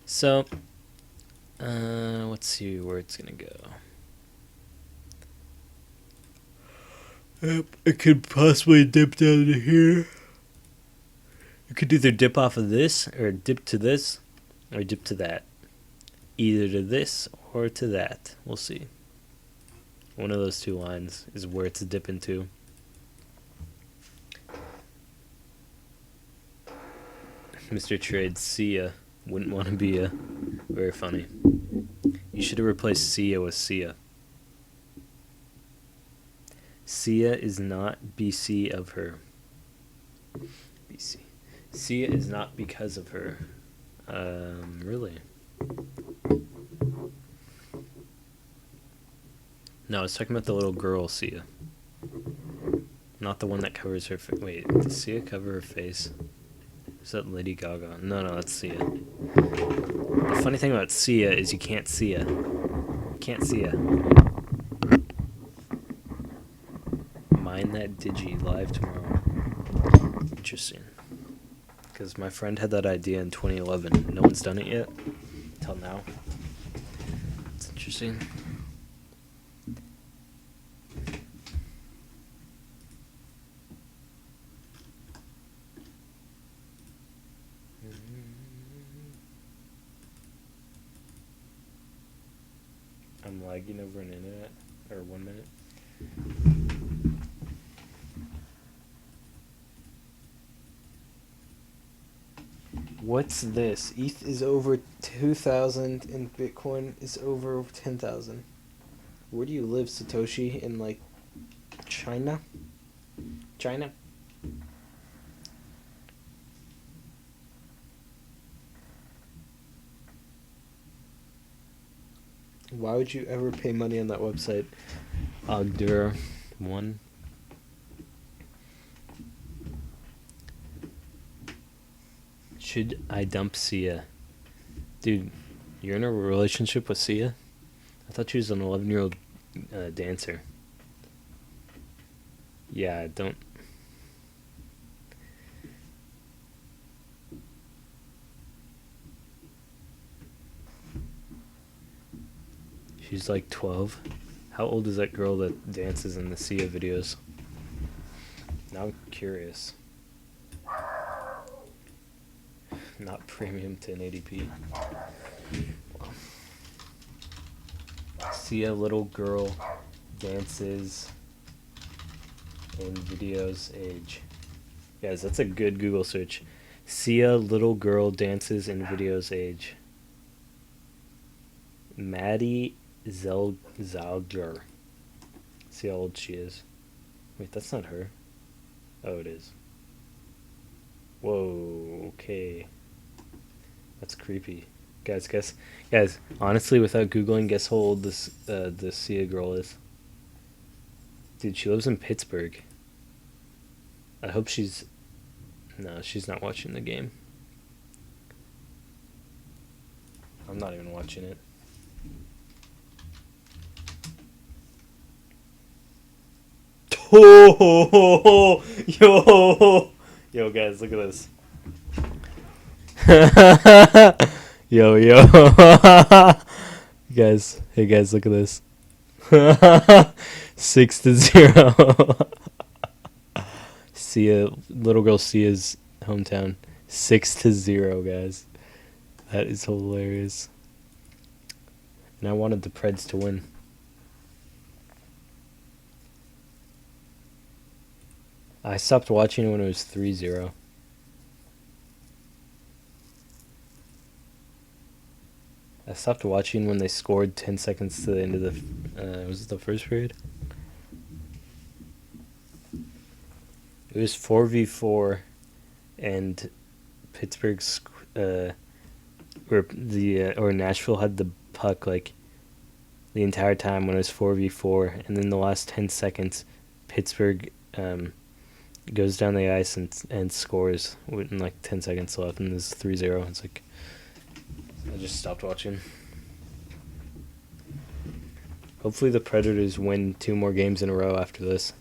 So, let's see where it's gonna go. It could possibly dip down to here. You could either dip off of this, or dip to this, or dip to that. Either to this or to that. We'll see. One of those two lines is where it's dipping to. Mr. Trade, Sia. Wouldn't want to be a. Very funny. You should have replaced Sia with Sia. Sia is not BC of her. BC. Sia is not because of her. Really? No, I was talking about the little girl, Sia. Not the one that covers her face. Wait, does Sia cover her face? Is that Lady Gaga? No, that's Sia. The funny thing about Sia is you can't see her. You can't see her. Mine that Digi live tomorrow. Interesting. Because my friend had that idea in 2011. No one's done it yet. Until now. It's interesting. I'm lagging over an internet. Or 1 minute. What's this? ETH is over 2,000 and Bitcoin is over 10,000. Where do you live, Satoshi? In like China? China? Why would you ever pay money on that website? Ogdur 1. Should I dump Sia? Dude, you're in a relationship with Sia? I thought she was an 11-year-old dancer. Yeah, don't. She's like 12. How old is that girl that dances in the Sia videos? Now I'm curious. Not premium 1080p. Sia little girl dances in videos age. Guys, that's a good Google search. Sia little girl dances in videos age. Maddie Zalger. See how old she is. Wait, that's not her. Oh, it is. Whoa, okay. That's creepy. Guys, honestly, without Googling, guess how old this Sia girl is. Dude, she lives in Pittsburgh. I hope she's... No, she's not watching the game. I'm not even watching it. Oh, yo, guys, look at this. Yo, hey guys, look at this. 6-0. Sia, little girl Sia's hometown. 6-0, guys. That is hilarious. And I wanted the Preds to win. I stopped watching when it was 3-0. I stopped watching when they scored 10 seconds to the end of the... was it the first period? It was 4v4, and Pittsburgh's... or Nashville had the puck, like, the entire time when it was 4v4, and then the last 10 seconds, Pittsburgh... goes down the ice and scores with like 10 seconds left, and this is 3-0. It's like, I just stopped watching. Hopefully the Predators win 2 more games in a row after this.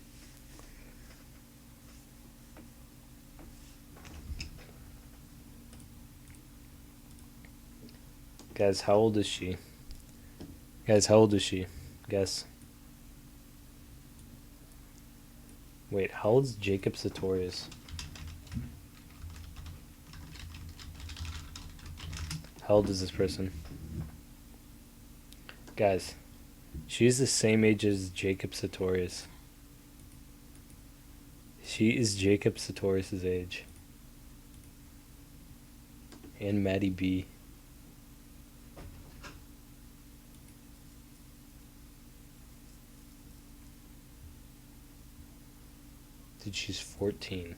Guys, how old is she? Guess. Wait, how old is Jacob Sartorius? How old is this person? Guys, she's the same age as Jacob Sartorius. She is Jacob Sartorius' age. And Maddie B. Dude, she's 14.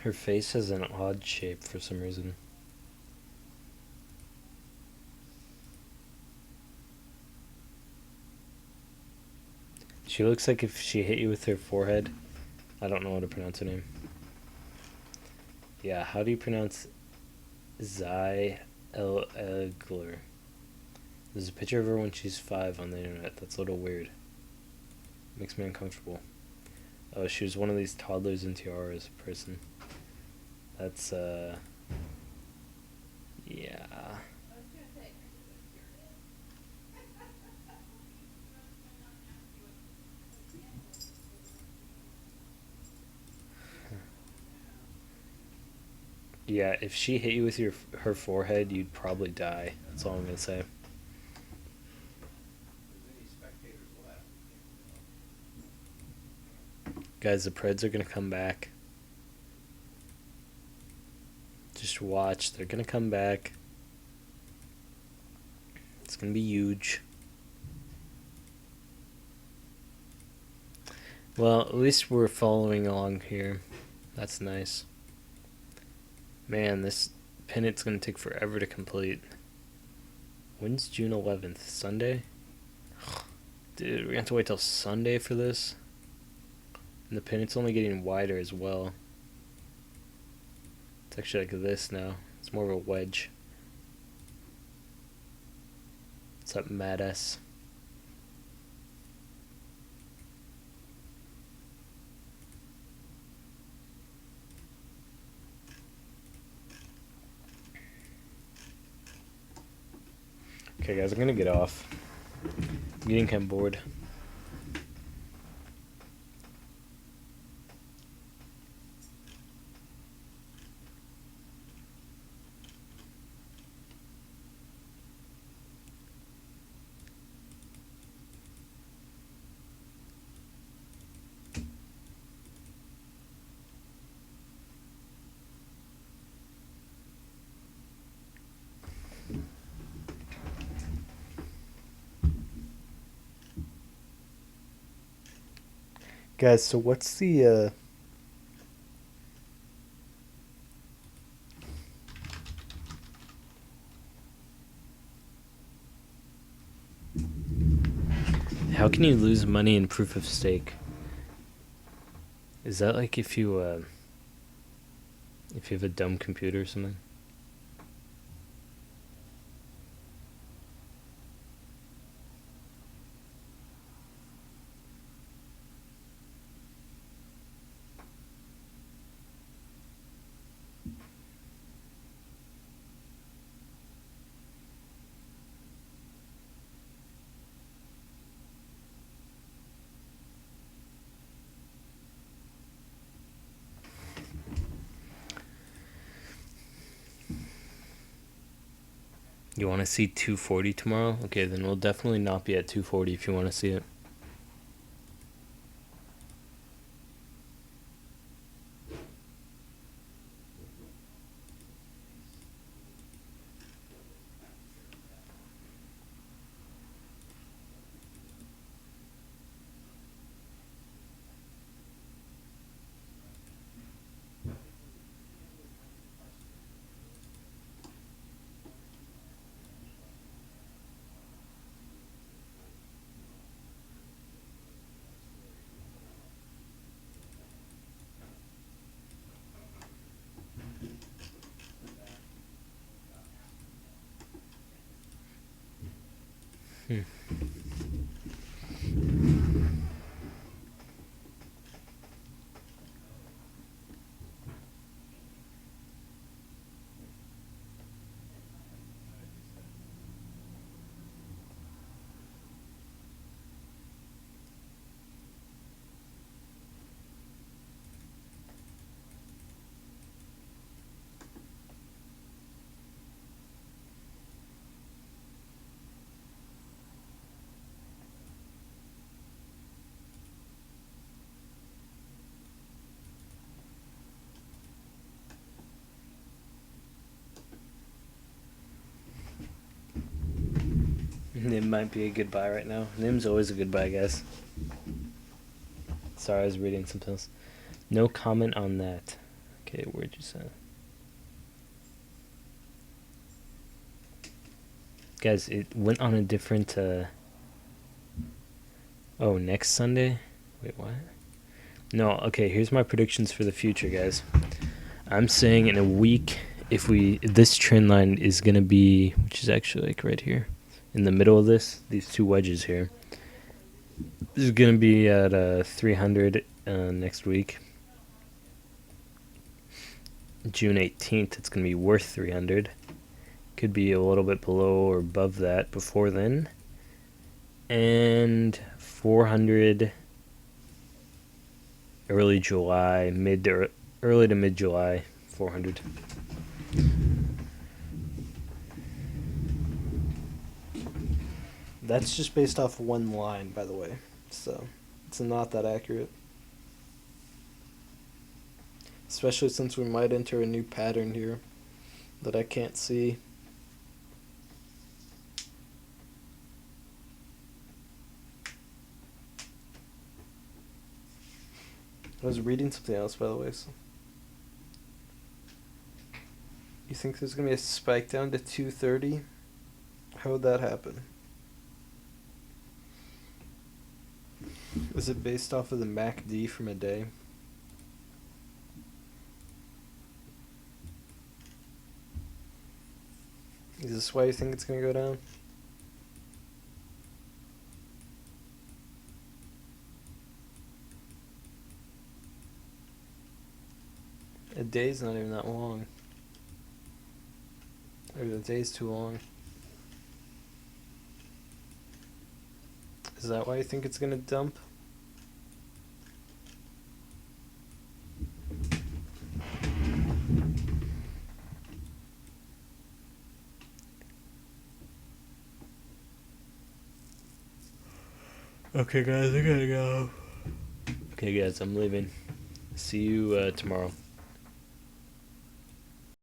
Her face has an odd shape for some reason. She looks like if she hit you with her forehead. I don't know how to pronounce her name. Yeah, how do you pronounce Zai El Egler? There's a picture of her when she's 5 on the internet. That's a little weird. Makes me uncomfortable. Oh, she was one of these toddlers in tiaras person. That's, yeah. Yeah, if she hit you with her forehead, you'd probably die. That's all I'm gonna say. Guys, the Preds are going to come back. Just watch. They're going to come back. It's going to be huge. Well, at least we're following along here. That's nice. Man, this pennant's going to take forever to complete. When's June 11th? Sunday? Dude, we're going to have to wait till Sunday for this. And the pennant's only getting wider as well. It's actually like this now. It's more of a wedge. What's up, Mad S? Okay, guys, I'm gonna get off. I'm getting kind of bored. Guys, so what's the how can you lose money in proof of stake? Is that like if you have a dumb computer or something? You want to see 240 tomorrow? Okay, then we'll definitely not be at 240 if you want to see it. Nim might be a good buy right now. Nim's always a good buy, guys. Sorry, I was reading something else. No comment on that. Okay, where'd you say? Guys, it went on a different, Oh, next Sunday? Wait, what? No, okay, here's my predictions for the future, guys. I'm saying in a week, this trend line is going to be, which is actually like right here. In the middle of these two wedges here. This is going to be at 300 next week. June 18th, it's going to be worth 300. Could be a little bit below or above that before then. And 400 early July, early to mid July, 400. That's just based off one line, by the way, so it's not that accurate. Especially since we might enter a new pattern here that I can't see. I was reading something else, by the way. So. You think there's gonna be a spike down to 230? How would that happen? Is it based off of the MACD from a day? Is this why you think it's gonna go down? A day's not even that long. Or the day's too long. Is that why you think it's gonna dump? Okay, guys, I gotta go. Okay, guys, I'm leaving. See you tomorrow.